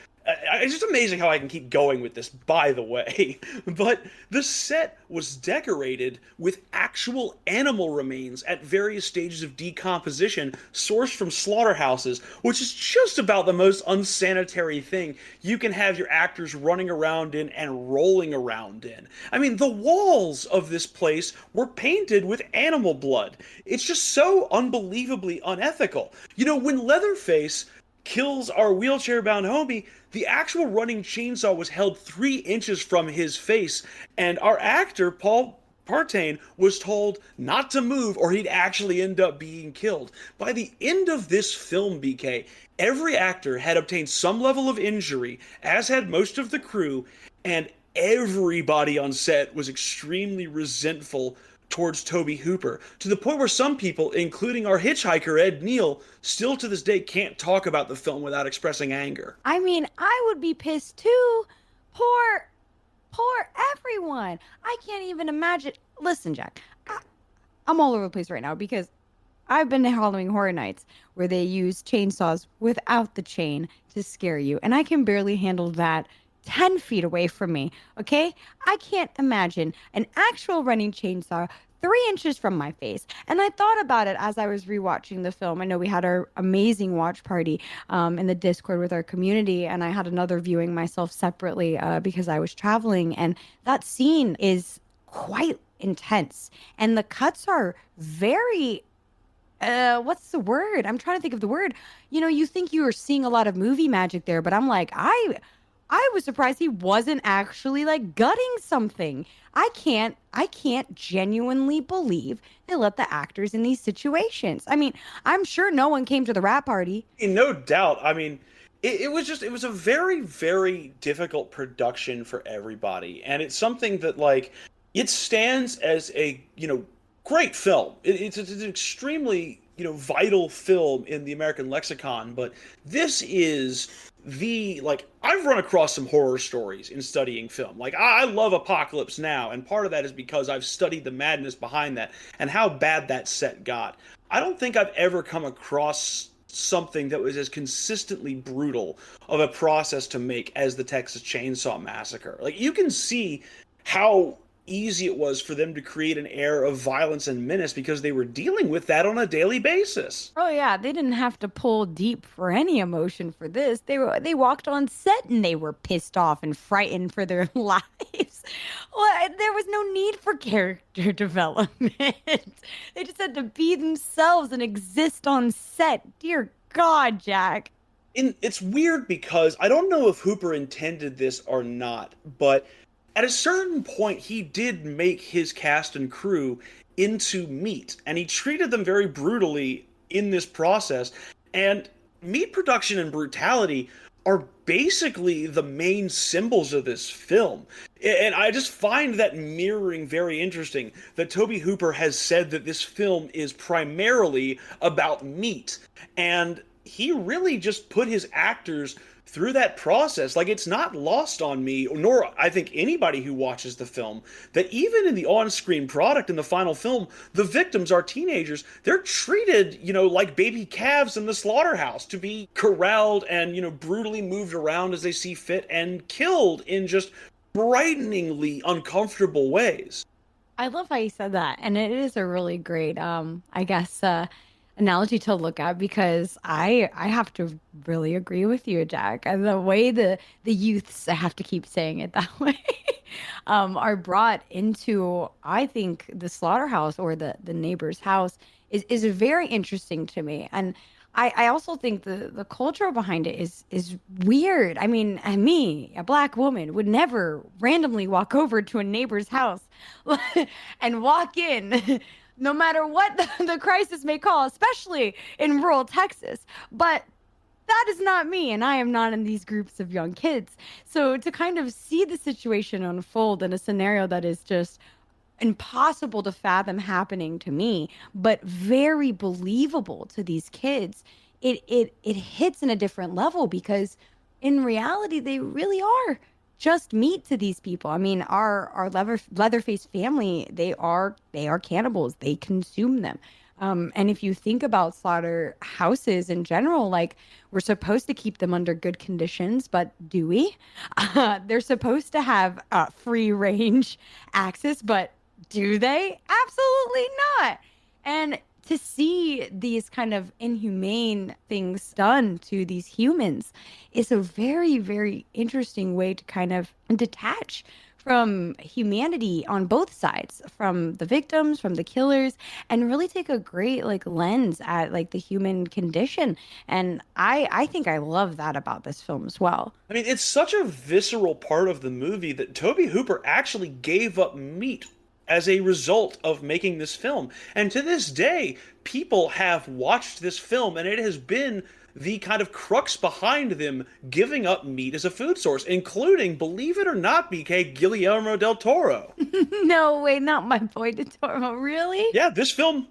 it's just amazing how I can keep going with this, by the way. But the set was decorated with actual animal remains at various stages of decomposition sourced from slaughterhouses, which is just about the most unsanitary thing you can have your actors running around in and rolling around in. I mean, the walls of this place were painted with animal blood. It's just so unbelievably unethical. When Leatherface kills our wheelchair-bound homie, the actual running chainsaw was held 3 inches from his face, and our actor, Paul Partain, was told not to move or he'd actually end up being killed. By the end of this film, BK, every actor had obtained some level of injury, as had most of the crew, and everybody on set was extremely resentful towards Tobe Hooper, to the point where some people, including our hitchhiker Ed Neal, still to this day can't talk about the film without expressing anger. I mean, I would be pissed too. Poor everyone. I can't even imagine. Listen, Jack, I'm all over the place right now because I've been to Halloween Horror Nights where they use chainsaws without the chain to scare you, and I can barely handle that 10 feet away from me, okay? I can't imagine an actual running chainsaw 3 inches from my face. And I thought about it as I was rewatching the film. I know we had our amazing watch party in the Discord with our community, and I had another viewing myself separately because I was traveling. And that scene is quite intense. And the cuts are very what's the word? I'm trying to think of the word. You think you were seeing a lot of movie magic there, but I'm like, I was surprised he wasn't actually like gutting something. I can't genuinely believe they let the actors in these situations. I mean, I'm sure no one came to the rap party. No doubt. I mean, it was a very, very difficult production for everybody. And it's something that, like, it stands as a, great film. It's an extremely, vital film in the American lexicon, but this is I've run across some horror stories in studying film. Like, I love Apocalypse Now, and part of that is because I've studied the madness behind that and how bad that set got. I don't think I've ever come across something that was as consistently brutal of a process to make as the Texas Chainsaw Massacre. Like, you can see how easy it was for them to create an air of violence and menace because they were dealing with that on a daily basis. Oh yeah, they didn't have to pull deep for any emotion for this. They walked on set and they were pissed off and frightened for their lives. Well, there was no need for character development. They just had to be themselves and exist on set. Dear God, Jack. It's weird because I don't know if Hooper intended this or not, but at a certain point, he did make his cast and crew into meat, and he treated them very brutally in this process. And meat production and brutality are basically the main symbols of this film. And I just find that mirroring very interesting, that Tobe Hooper has said that this film is primarily about meat. And he really just put his actors through that process. Like, it's not lost on me, nor I think anybody who watches the film, that even in the on-screen product in the final film, the victims are teenagers. They're treated, like baby calves in the slaughterhouse, to be corralled and, brutally moved around as they see fit and killed in just frighteningly uncomfortable ways. I love how you said that, and it is a really great, I guess, analogy to look at, because I have to really agree with you, Jack. And the way the youths, I have to keep saying it that way, are brought into, I think, the slaughterhouse or the neighbor's house is very interesting to me. And I also think the culture behind it is weird. I mean, me, a black woman, would never randomly walk over to a neighbor's house and walk in, no matter what the crisis may call, especially in rural Texas. But that is not me, and I am not in these groups of young kids. So to kind of see the situation unfold in a scenario that is just impossible to fathom happening to me, but very believable to these kids, it hits in a different level, because in reality they really are just meat to these people. I mean, our Leatherface family, they are cannibals. They consume them. And if you think about slaughterhouses in general, like, we're supposed to keep them under good conditions, but do we? They're supposed to have free range access, but do they? Absolutely not. And to see these kind of inhumane things done to these humans is a very, very interesting way to kind of detach from humanity on both sides, from the victims, from the killers, and really take a great lens at the human condition. And I think I love that about this film as well. I mean, it's such a visceral part of the movie that Tobe Hooper actually gave up meat as a result of making this film. And to this day, people have watched this film, and it has been the kind of crux behind them giving up meat as a food source, including, believe it or not, BK, Guillermo del Toro. No way, not my boy del Toro. Really? Yeah, this film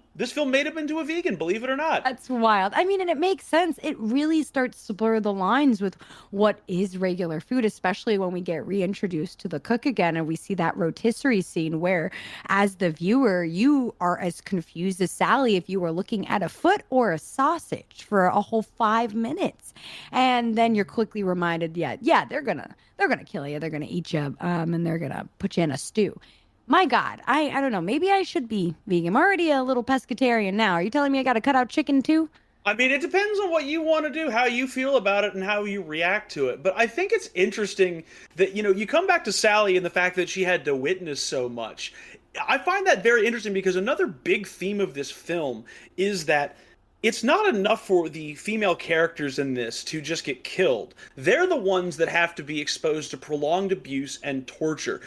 made him into a vegan, believe it or not. That's wild. I mean, and it makes sense. It really starts to blur the lines with what is regular food, especially when we get reintroduced to the cook again and we see that rotisserie scene where, as the viewer, you are as confused as Sally if you were looking at a foot or a sausage for a whole 5 minutes. And then you're quickly reminded, yeah, they're gonna kill you. They're gonna eat you, and they're gonna put you in a stew. My God, I don't know. Maybe I should be vegan. I'm already a little pescatarian now. Are you telling me I got to cut out chicken too? I mean, it depends on what you want to do, how you feel about it, and how you react to it. But I think it's interesting that, you come back to Sally and the fact that she had to witness so much. I find that very interesting, because another big theme of this film is that it's not enough for the female characters in this to just get killed. They're the ones that have to be exposed to prolonged abuse and torture.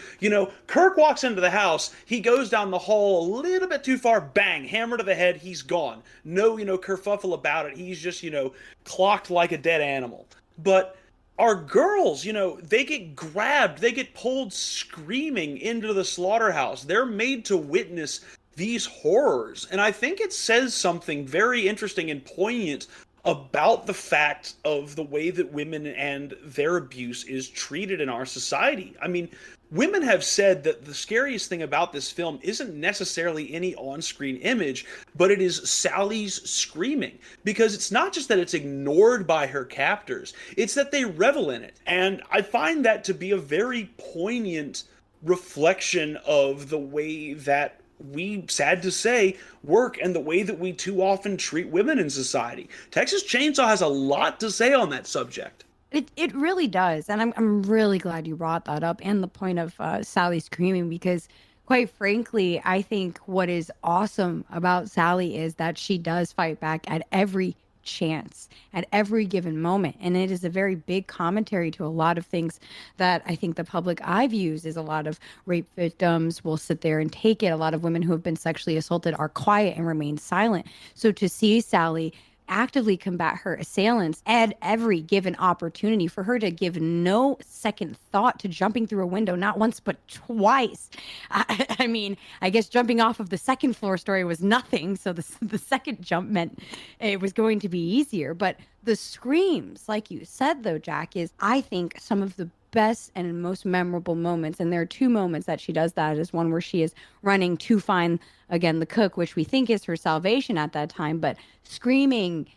Kirk walks into the house, he goes down the hall a little bit too far, bang, hammer to the head, he's gone. No, kerfuffle about it. He's just, clocked like a dead animal. But our girls, they get grabbed, they get pulled screaming into the slaughterhouse. They're made to witness these horrors. And I think it says something very interesting and poignant about the fact of the way that women and their abuse is treated in our society. I mean, women have said that the scariest thing about this film isn't necessarily any on-screen image, but it is Sally's screaming. Because it's not just that it's ignored by her captors, it's that they revel in it. And I find that to be a very poignant reflection of the way that we, sad to say, work, and the way that we too often treat women in society. Texas Chainsaw has a lot to say on that subject. It really does. And I'm really glad you brought that up, and the point of Sally screaming, because quite frankly, I think what is awesome about Sally is that she does fight back at every chance, at every given moment. And it is a very big commentary to a lot of things that I think the public eye views. Is a lot of rape victims will sit there and take it. A lot of women who have been sexually assaulted are quiet and remain silent. So to see Sally actively combat her assailants at every given opportunity, for her to give no second thought to jumping through a window, not once but twice. I mean, I guess jumping off of the second floor story was nothing, so the second jump meant it was going to be easier. But the screams, like you said, though, Jack, is, I think, some of the best and most memorable moments. And there are two moments that she does that. Is one where she is running to find, again, the cook, which we think is her salvation at that time, but screaming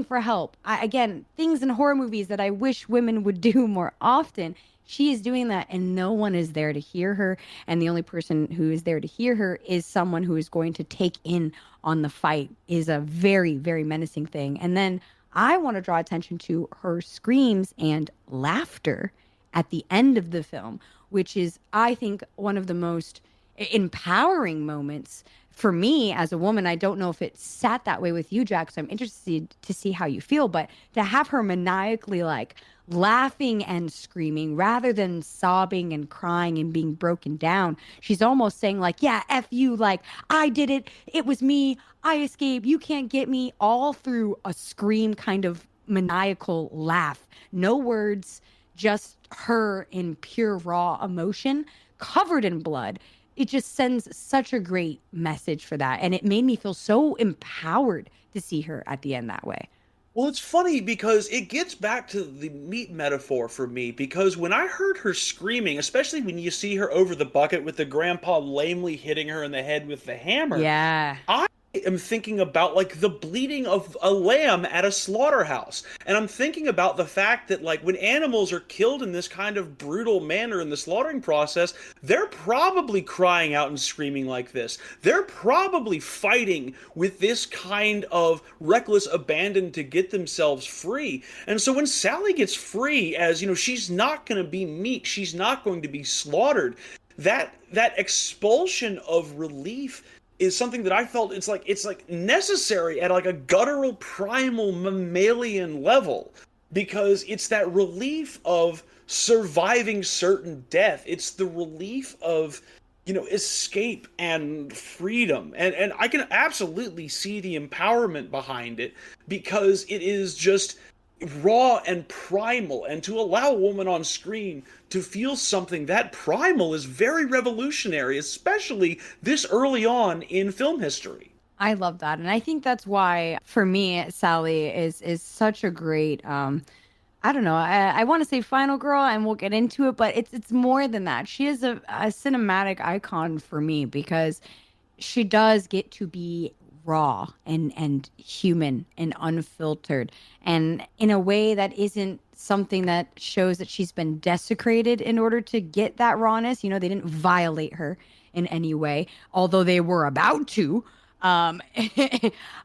for help. Again, things in horror movies that I wish women would do more often. She is doing that, and no one is there to hear her. And the only person who is there to hear her is someone who is going to take in on the fight. Is a very, very menacing thing. And then I want to draw attention to her screams and laughter at the end of the film, which is, I think, one of the most empowering moments for me as a woman. I don't know if it sat that way with you, Jack, so I'm interested to see how you feel, but to have her maniacally like laughing and screaming rather than sobbing and crying and being broken down, she's almost saying like, yeah, F you, like, I did it, it was me, I escaped, you can't get me, all through a scream kind of maniacal laugh. No words, just her in pure raw emotion, covered in blood. It just sends such a great message for that. And it made me feel so empowered to see her at the end that way. Well, it's funny because it gets back to the meat metaphor for me, because when I heard her screaming, especially when you see her over the bucket with the grandpa lamely hitting her in the head with the hammer, yeah, I am thinking about like the bleeding of a lamb at a slaughterhouse. And I'm thinking about the fact that like when animals are killed in this kind of brutal manner in the slaughtering process, they're probably crying out and screaming like this. They're probably fighting with this kind of reckless abandon to get themselves free. And so when Sally gets free, as you know, she's not going to be meat, she's not going to be slaughtered. That expulsion of relief is something that I felt it's like necessary at like a guttural, primal, mammalian level, because it's that relief of surviving certain death. It's the relief of, you know, escape and freedom. And I can absolutely see the empowerment behind it, because it is just raw and primal. And to allow a woman on screen to feel something that primal is very revolutionary, especially this early on in film history. I love that. And I think that's why, for me, Sally is such a great, I don't know, I want to say final girl, and we'll get into it, but it's more than that. She is a cinematic icon for me, because she does get to be raw and human and unfiltered, and in a way that isn't something that shows that she's been desecrated in order to get that rawness. You know, they didn't violate her in any way, although they were about to.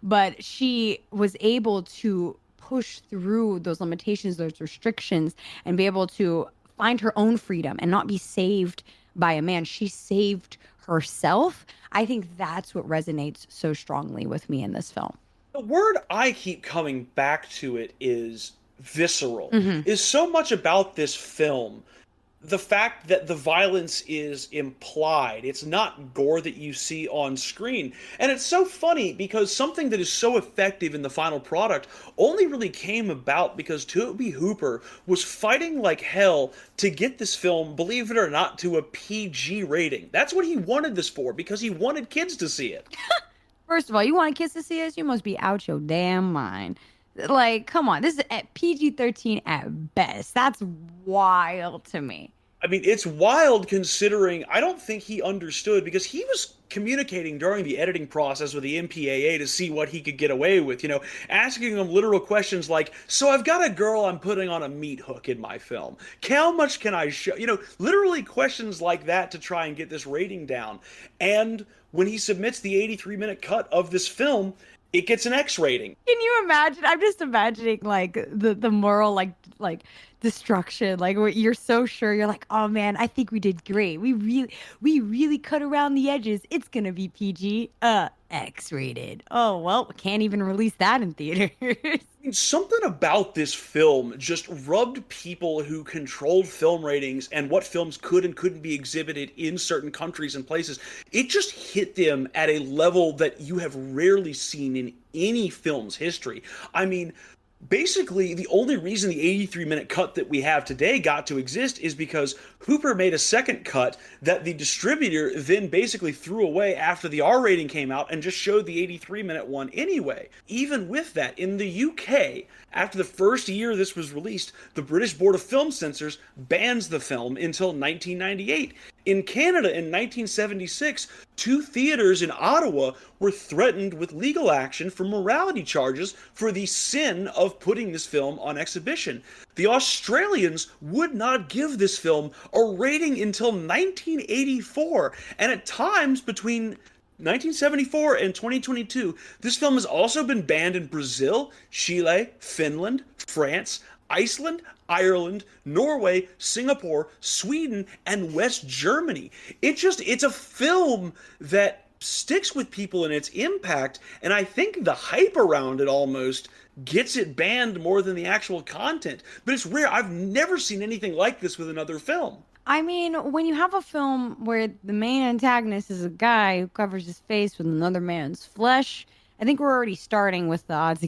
But she was able to push through those limitations, those restrictions, and be able to find her own freedom and not be saved by a man. She saved herself. I think that's what resonates so strongly with me in this film. The word I keep coming back to it is visceral. Mm-hmm. Is so much about this film. The fact that the violence is implied. It's not gore that you see on screen. And it's so funny because something that is so effective in the final product only really came about because Tobe Hooper was fighting like hell to get this film, believe it or not, to a PG rating. That's what he wanted this for, because he wanted kids to see it. First of all, you want kids to see us? You must be out your damn mind. Like, come on, this is at PG-13 at best. That's wild to me. I mean, it's wild considering I don't think he understood, because he was communicating during the editing process with the MPAA to see what he could get away with, you know, asking them literal questions like, so I've got a girl I'm putting on a meat hook in my film. How much can I show? You know, literally questions like that to try and get this rating down. And when he submits the 83-minute cut of this film, it gets an X rating. Can you imagine? I'm just imagining like the moral like destruction. Like you're so sure, you're like, oh man, I think we did great. We really cut around the edges. It's gonna be PG. X-rated. Oh, well, can't even release that in theaters. Something about this film just rubbed people who controlled film ratings and what films could and couldn't be exhibited in certain countries and places. It just hit them at a level that you have rarely seen in any film's history. I mean, basically, the only reason the 83-minute cut that we have today got to exist is because Hooper made a second cut that the distributor then basically threw away after the R rating came out and just showed the 83-minute one anyway. Even with that, in the UK, after the first year this was released, the British Board of Film Censors bans the film until 1998. In Canada in 1976, 2 theaters in Ottawa were threatened with legal action for morality charges for the sin of putting this film on exhibition. The Australians would not give this film a rating until 1984, and at times between 1974 and 2022, this film has also been banned in Brazil, Chile, Finland, France, Iceland, Ireland, Norway, Singapore, Sweden, and West Germany. It's a film that sticks with people in its impact, and I think the hype around it almost gets it banned more than the actual content. But it's rare. I've never seen anything like this with another film. I mean, when you have a film where the main antagonist is a guy who covers his face with another man's flesh, I think we're already starting with the odds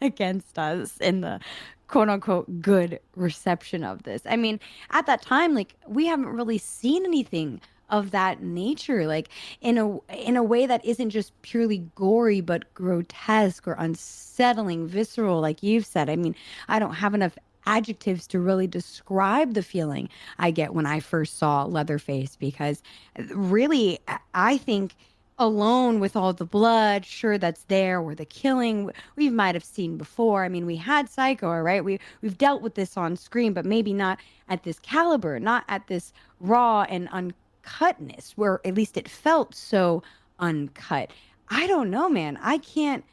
against us in the quote unquote good reception of this. I mean, at that time, like, we haven't really seen anything of that nature, like in a way that isn't just purely gory but grotesque or unsettling, visceral, like you've said. I mean, I don't have enough adjectives to really describe the feeling I get when I first saw Leatherface, because really, I think alone with all the blood, sure, that's there, or the killing we might have seen before. I mean, we had Psycho, right? We've dealt with this on screen, but maybe not at this caliber, not at this raw and uncutness, where at least it felt so uncut. I don't know, man. I can't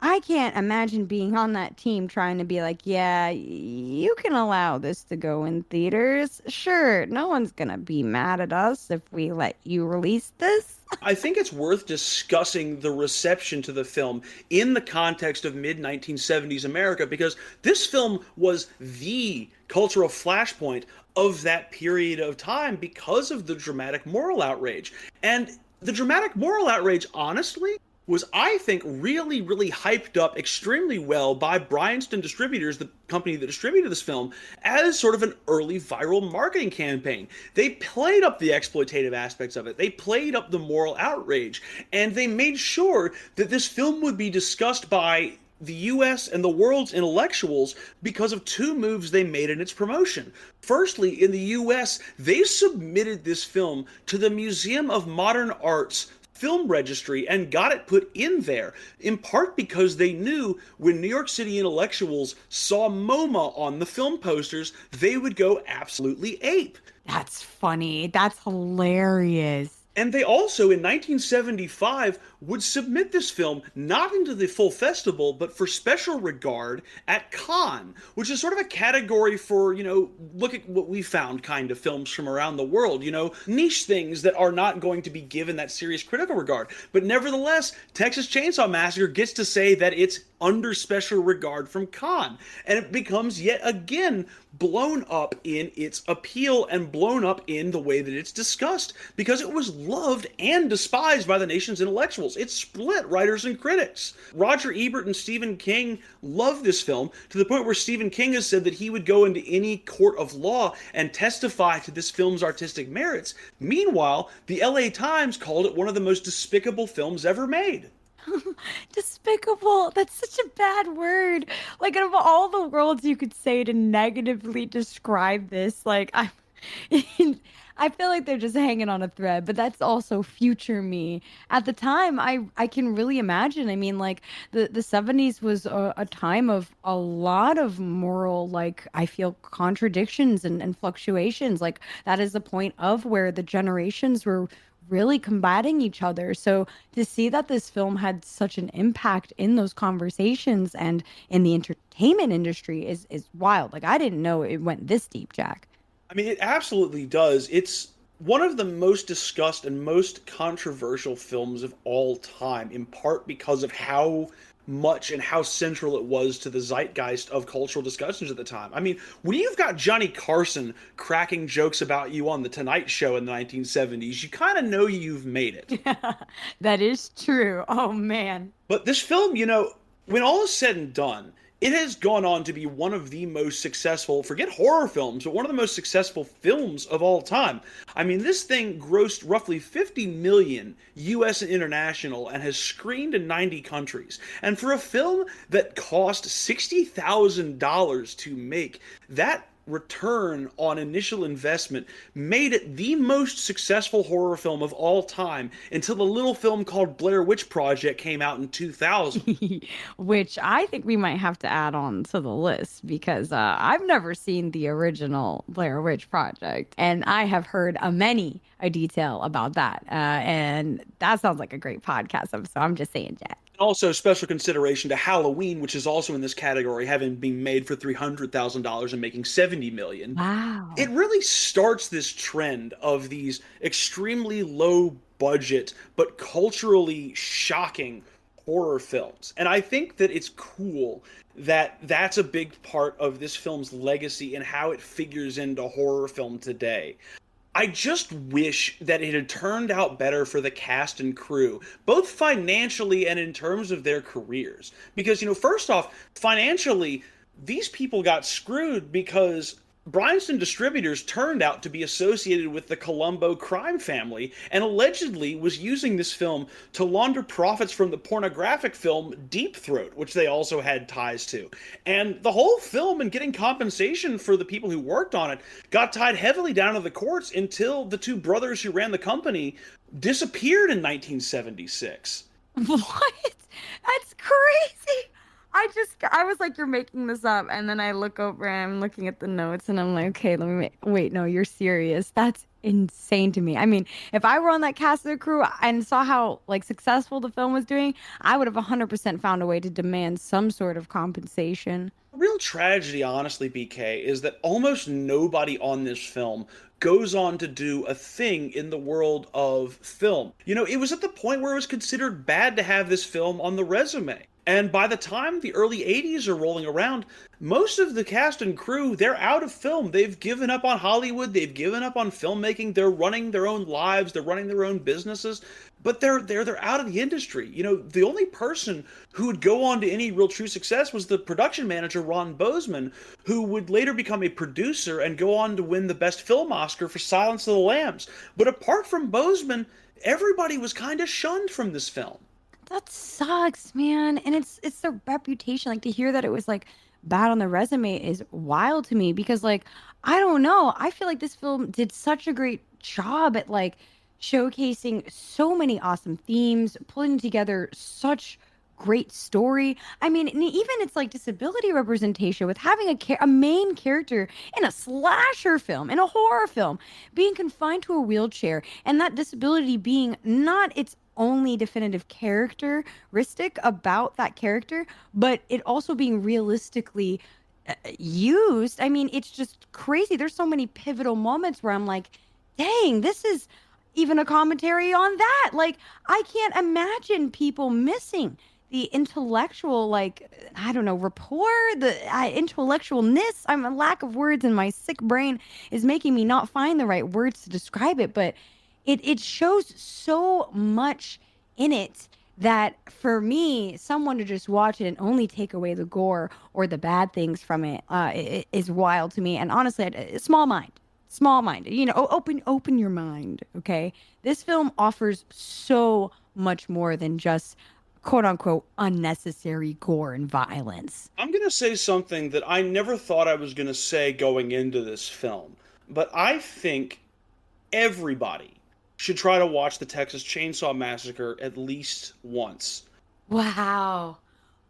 imagine being on that team trying to be like, yeah, you can allow this to go in theaters. Sure, no one's going to be mad at us if we let you release this. I think it's worth discussing the reception to the film in the context of mid-1970s America, because this film was the cultural flashpoint of that period of time because of the dramatic moral outrage. And the dramatic moral outrage, honestly, was, I think, really, really hyped up extremely well by Bryanston Distributors, the company that distributed this film, as sort of an early viral marketing campaign. They played up the exploitative aspects of it. They played up the moral outrage, and they made sure that this film would be discussed by the US and the world's intellectuals because of 2 moves they made in its promotion. Firstly, in the US, they submitted this film to the Museum of Modern Art's film registry and got it put in there, in part because they knew when New York City intellectuals saw MoMA on the film posters, they would go absolutely ape. That's funny. That's hilarious. And they also, in 1975, would submit this film not into the full festival, but for special regard at Cannes, which is sort of a category for, look at what we found kind of films from around the world, niche things that are not going to be given that serious critical regard. But nevertheless, Texas Chainsaw Massacre gets to say that it's under special regard from Cannes, and it becomes yet again blown up in its appeal and blown up in the way that it's discussed, because it was loved and despised by the nation's intellectuals. It split writers and critics. Roger Ebert and Stephen King loved this film to the point where Stephen King has said that he would go into any court of law and testify to this film's artistic merits. Meanwhile, the LA Times called it one of the most despicable films ever made. Despicable. That's such a bad word. Like, out of all the words you could say to negatively describe this, like, I feel like they're just hanging on a thread, but that's also future me. At the time, I can really imagine. I mean, like, the 70s was a time of a lot of moral, like, I feel contradictions and fluctuations. Like, that is the point of where the generations were really combating each other. So to see that this film had such an impact in those conversations and in the entertainment industry is wild. Like, I didn't know it went this deep, Jack. I mean, it absolutely does. It's one of the most discussed and most controversial films of all time, in part because of how much and how central it was to the zeitgeist of cultural discussions at the time. I mean, when you've got Johnny Carson cracking jokes about you on The Tonight Show in the 1970s, you kind of know you've made it. That is true. Oh, man. But this film, you know, when all is said and done, it has gone on to be one of the most successful, forget horror films, but one of the most successful films of all time. I mean, this thing grossed roughly 50 million US and international and has screened in 90 countries. And for a film that cost $60,000 to make, that return on initial investment made it the most successful horror film of all time until the little film called Blair Witch Project came out in 2000. Which I think we might have to add on to the list because I've never seen the original Blair Witch Project, and I have heard many a detail about that. And that sounds like a great podcast episode. I'm just saying, Jack. Also, special consideration to Halloween, which is also in this category, having been made for $300,000 and making $70 million. Wow. It really starts this trend of these extremely low budget but culturally shocking horror films. And I think that it's cool that that's a big part of this film's legacy and how it figures into horror film today. I just wish that it had turned out better for the cast and crew, both financially and in terms of their careers. Because, you know, first off, financially, these people got screwed because Bryanston Distributors turned out to be associated with the Colombo crime family and allegedly was using this film to launder profits from the pornographic film Deep Throat, which they also had ties to. And the whole film and getting compensation for the people who worked on it got tied heavily down to the courts until the two brothers who ran the company disappeared in 1976. What? That's crazy. I was like, you're making this up. And then I look over and I'm looking at the notes and I'm like, okay, wait, no, you're serious. That's insane to me. I mean, if I were on that cast of the crew and saw how like successful the film was doing, I would have 100% found a way to demand some sort of compensation. The real tragedy, honestly, BK, is that almost nobody on this film goes on to do a thing in the world of film. You know, it was at the point where it was considered bad to have this film on the resume. And by the time the early 80s are rolling around, most of the cast and crew, they're out of film. They've given up on Hollywood. They've given up on filmmaking. They're running their own lives. They're running their own businesses. But they're out of the industry. You know, the only person who would go on to any real true success was the production manager, Ron Bozeman, who would later become a producer and go on to win the Best Film Oscar for Silence of the Lambs. But apart from Bozeman, everybody was kind of shunned from this film. That sucks, man. And it's their reputation. Like to hear that it was like bad on the resume is wild to me because like, I don't know. I feel like this film did such a great job at like showcasing so many awesome themes, pulling together such great story. I mean, and even it's like disability representation with having a main character in a slasher film, in a horror film, being confined to a wheelchair, and that disability being not its only definitive characteristic about that character, but it also being realistically used. I mean, it's just crazy. There's so many pivotal moments where I'm like, dang, this is even a commentary on that. Like, I can't imagine people missing the intellectual, like, I don't know, rapport, the intellectualness. I'm a lack of words, and my sick brain is making me not find the right words to describe it, but it shows so much in it that for me, someone to just watch it and only take away the gore or the bad things from it, it is wild to me. And honestly, small mind, you know, open your mind. Okay. This film offers so much more than just quote unquote unnecessary gore and violence. I'm going to say something that I never thought I was going to say going into this film, but I think everybody should try to watch the Texas Chainsaw Massacre at least once. Wow.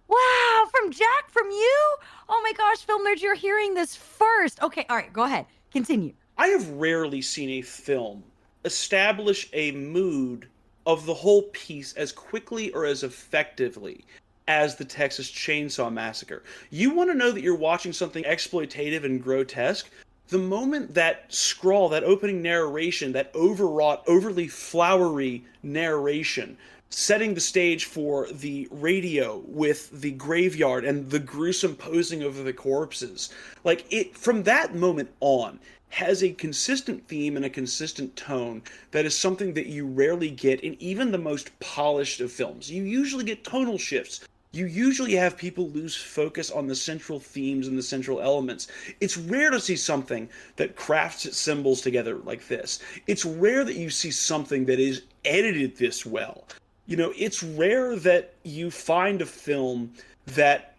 From Jack, from you? Oh my gosh, film nerds, you're hearing this first. Okay, all right, go ahead. Continue. I have rarely seen a film establish a mood of the whole piece as quickly or as effectively as the Texas Chainsaw Massacre. You want to know that you're watching something exploitative and grotesque? the moment that scrawl, that opening narration, that overwrought, overly flowery narration, setting the stage for the radio with the graveyard and the gruesome posing of the corpses, like it, from that moment on, has a consistent theme and a consistent tone that is something that you rarely get in even the most polished of films. You usually get tonal shifts. You usually have people lose focus on the central themes and the central elements. It's rare to see something that crafts its symbols together like this. It's rare that you see something that is edited this well. You know, it's rare that you find a film that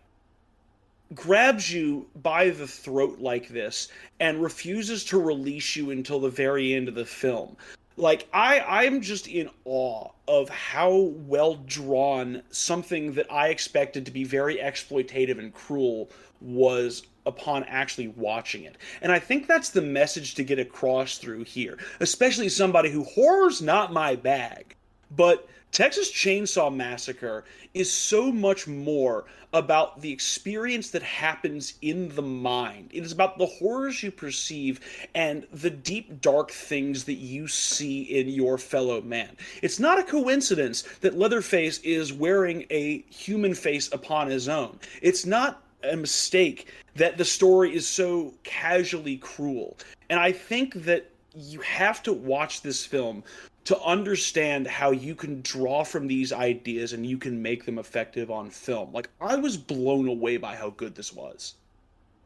grabs you by the throat like this and refuses to release you until the very end of the film. Like, I'm just in awe of how well drawn something that I expected to be very exploitative and cruel was upon actually watching it. And I think that's the message to get across through here, especially somebody who, horror's not my bag, but Texas Chainsaw Massacre is so much more about the experience that happens in the mind. It is about the horrors you perceive and the deep, dark things that you see in your fellow man. It's not a coincidence that Leatherface is wearing a human face upon his own. It's not a mistake that the story is so casually cruel. And I think that you have to watch this film to understand how you can draw from these ideas and you can make them effective on film. Like, I was blown away by how good this was.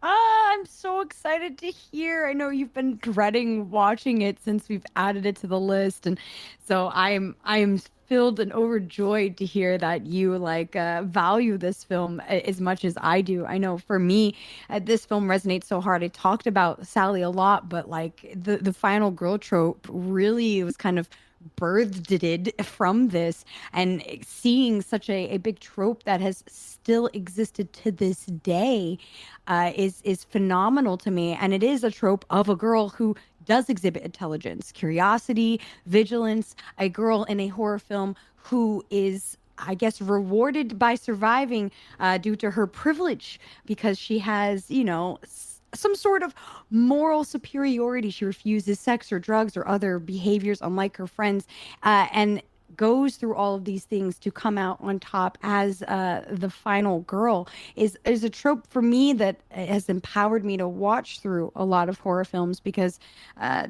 I'm so excited to hear. I know you've been dreading watching it since we've added it to the list, and so I am filled and overjoyed to hear that you value this film as much as I do. I know for me, this film resonates so hard. I talked about Sally a lot, but like the final girl trope really was kind of birthed it from this, and seeing such a big trope that has still existed to this day is phenomenal to me. And it is a trope of a girl who does exhibit intelligence, curiosity, vigilance, a girl in a horror film who is, I guess, rewarded by surviving due to her privilege, because she has, some sort of moral superiority. She refuses sex or drugs or other behaviors unlike her friends, and goes through all of these things to come out on top as the final girl is a trope for me that has empowered me to watch through a lot of horror films, because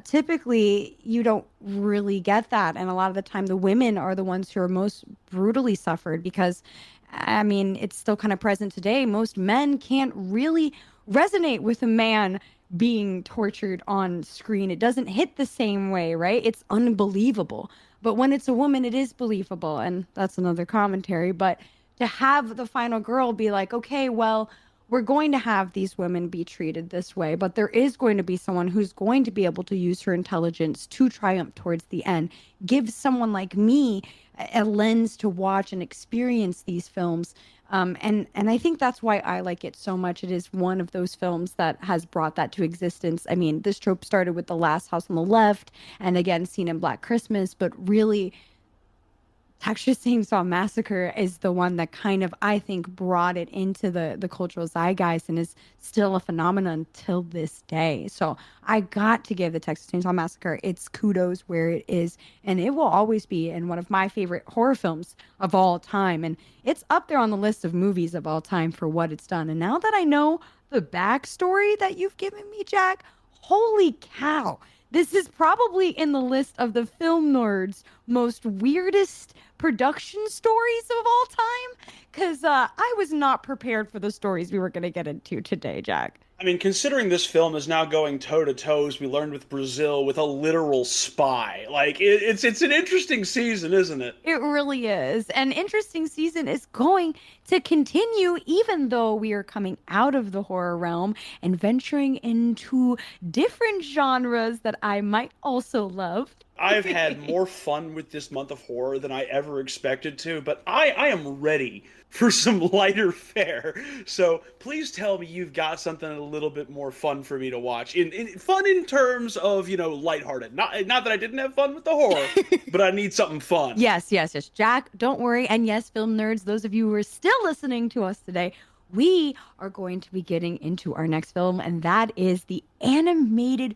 typically you don't really get that. And a lot of the time the women are the ones who are most brutally suffered, because I mean, it's still kind of present today. Most men can't really resonate with a man being tortured on screen. It doesn't hit the same way, right? It's unbelievable. But when it's a woman, it is believable. And that's another commentary. But to have the final girl be like, okay, well, we're going to have these women be treated this way, but there is going to be someone who's going to be able to use her intelligence to triumph towards the end. Give someone like me a lens to watch and experience these films. And I think that's why I like it so much. It is one of those films that has brought that to existence. I mean, this trope started with The Last House on the Left, and again, seen in Black Christmas, but really, Texas Chainsaw Massacre is the one that kind of, I think, brought it into the cultural zeitgeist and is still a phenomenon till this day. So I got to give the Texas Chainsaw Massacre its kudos where it is, and it will always be in one of my favorite horror films of all time. And it's up there on the list of movies of all time for what it's done. And now that I know the backstory that you've given me, Jack, holy cow. This is probably in the list of the film nerds' most weirdest production stories of all time, because I was not prepared for the stories we were going to get into today, Jack. I mean, considering this film is now going toe-to-toe, as we learned with Brazil, with a literal spy. Like, it's an interesting season, isn't it? It really is. An interesting season is going to continue, even though we are coming out of the horror realm and venturing into different genres that I might also love. I've had more fun with this month of horror than I ever expected to, but I am ready for some lighter fare. So please tell me you've got something a little bit more fun for me to watch. Fun in terms of, lighthearted. Not that I didn't have fun with the horror, but I need something fun. Yes. Jack, don't worry. And yes, film nerds, those of you who are still listening to us today, we are going to be getting into our next film, and that is the animated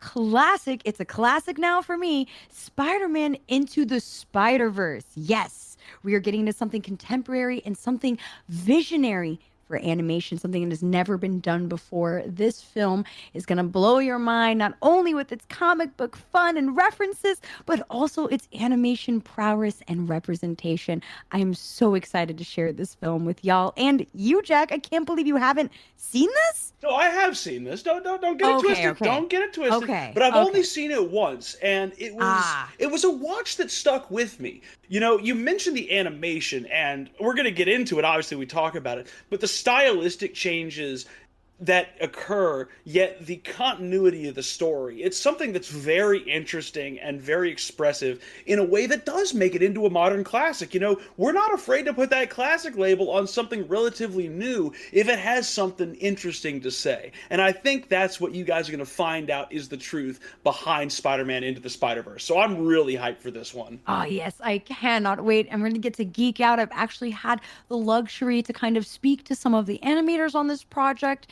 classic. It's a classic now for me. Spider-Man Into the Spider-Verse. Yes, we are getting to something contemporary and something visionary for animation, something that has never been done before. This film is going to blow your mind, not only with its comic book fun and references, but also its animation prowess and representation. I am so excited to share this film with y'all. And you, Jack, I can't believe you haven't seen this? No, I have seen this. Don't get it twisted. Okay. Don't get it twisted. Okay. But I've only seen it once, and it was a watch that stuck with me. You know, you mentioned the animation, and we're gonna get into it. Obviously, we talk about it, but the stylistic changes that occur, yet the continuity of the story. It's something that's very interesting and very expressive in a way that does make it into a modern classic. You know, we're not afraid to put that classic label on something relatively new if it has something interesting to say. And I think that's what you guys are going to find out is the truth behind Spider-Man Into the Spider-Verse. So I'm really hyped for this one. Oh, yes, I cannot wait. I'm going to get to geek out. I've actually had the luxury to kind of speak to some of the animators on this project.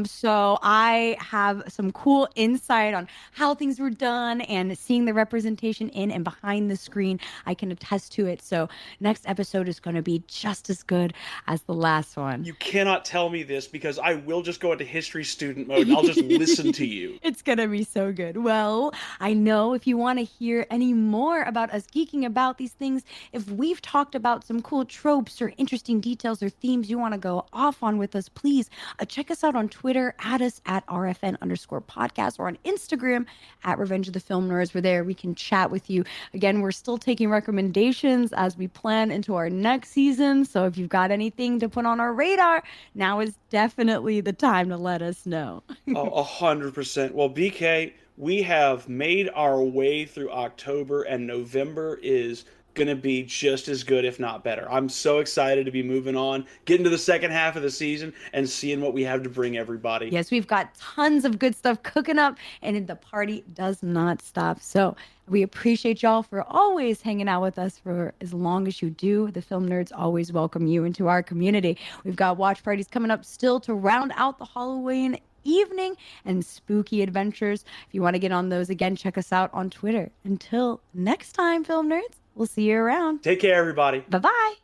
So I have some cool insight on how things were done and seeing the representation in and behind the screen. I can attest to it. So next episode is going to be just as good as the last one. You cannot tell me this because I will just go into history student mode. I'll just listen to you. It's going to be so good. Well, I know if you want to hear any more about us geeking about these things, if we've talked about some cool tropes or interesting details or themes you want to go off on with us, please check us out on Twitter, add us at RFN_podcast, or on Instagram at Revenge of the Film Nerds. We're there. We can chat with you. Again, we're still taking recommendations as we plan into our next season. So if you've got anything to put on our radar, now is definitely the time to let us know. 100%. Well, BK, we have made our way through October, and November is going to be just as good, if not better. I'm so excited to be moving on, getting to the second half of the season, and seeing what we have to bring everybody. Yes, we've got tons of good stuff cooking up, and the party does not stop. So we appreciate y'all for always hanging out with us for as long as you do. The Film Nerds always welcome you into our community. We've got watch parties coming up still to round out the Halloween evening and spooky adventures. If you want to get on those, again, check us out on Twitter. Until next time, Film Nerds, we'll see you around. Take care, everybody. Bye-bye.